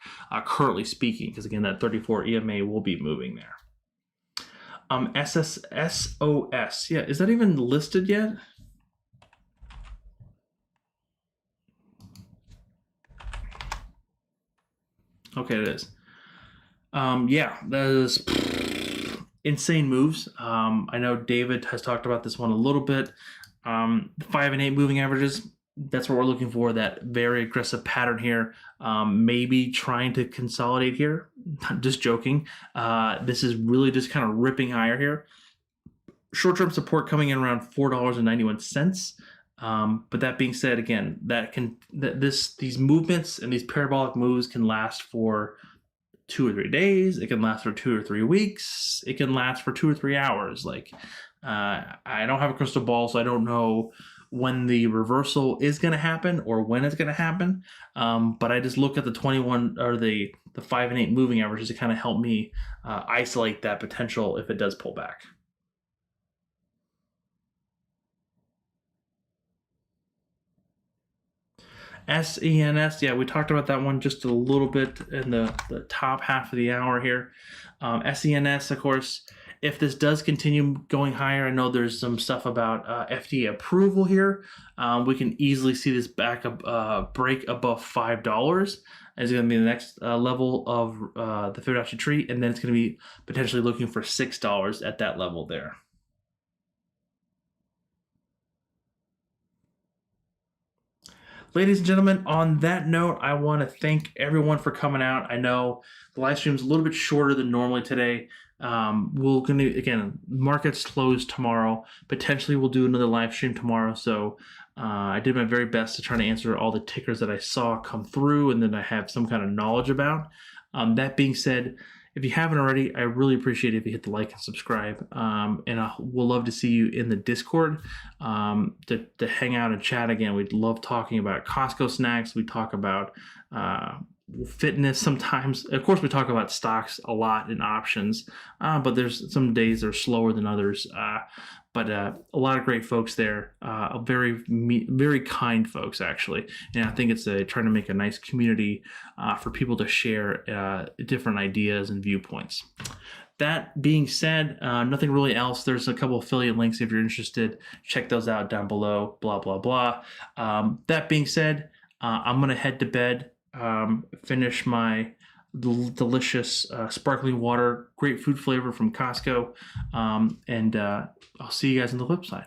currently speaking, because again, that 34 EMA will be moving there. SOS, yeah, is that even listed yet? Okay, it is. Yeah, that is insane moves. I know David has talked about this one a little bit. The 5 and 8 moving averages, that's what we're looking for, that very aggressive pattern here. Maybe trying to consolidate here. Just joking. This is really just kind of ripping higher here. Short-term support coming in around $4.91. But that being said, again, these movements and these parabolic moves can last for 2 or 3 days. It can last for 2 or 3 weeks. It can last for 2 or 3 hours. Like, I don't have a crystal ball, so I don't know when the reversal is going to happen or when it's going to happen. But I just look at the 21 or the 5 and 8 moving averages to kind of help me isolate that potential if it does pull back. SENS, yeah, we talked about that one just a little bit in the top half of the hour here. SENS, of course, if this does continue going higher, I know there's some stuff about FDA approval here. We can easily see this back up, break above $5. It's going to be the next level of the Fibonacci tree, and then it's going to be potentially looking for $6 at that level there. ladies and gentlemen, on that note, I want to thank everyone for coming out. I know the live stream is a little bit shorter than normally today. We're going to, again, markets close tomorrow. Potentially we'll do another live stream tomorrow. So I did my very best to try to answer all the tickers that I saw come through and that I have some kind of knowledge about. That being said, if you haven't already, I really appreciate it if you hit the like and subscribe. And we'll love to see you in the Discord to hang out and chat again. We'd love talking about Costco snacks. We talk about fitness sometimes. Of course, we talk about stocks a lot and options, but there's some days that are slower than others. But a lot of great folks there, very kind folks, actually. And I think it's trying to make a nice community for people to share different ideas and viewpoints. That being said, nothing really else. There's a couple affiliate links if you're interested. Check those out down below, blah, blah, blah. That being said, I'm going to head to bed, finish my delicious sparkling water, great food flavor from Costco, and I'll see you guys on the flip side.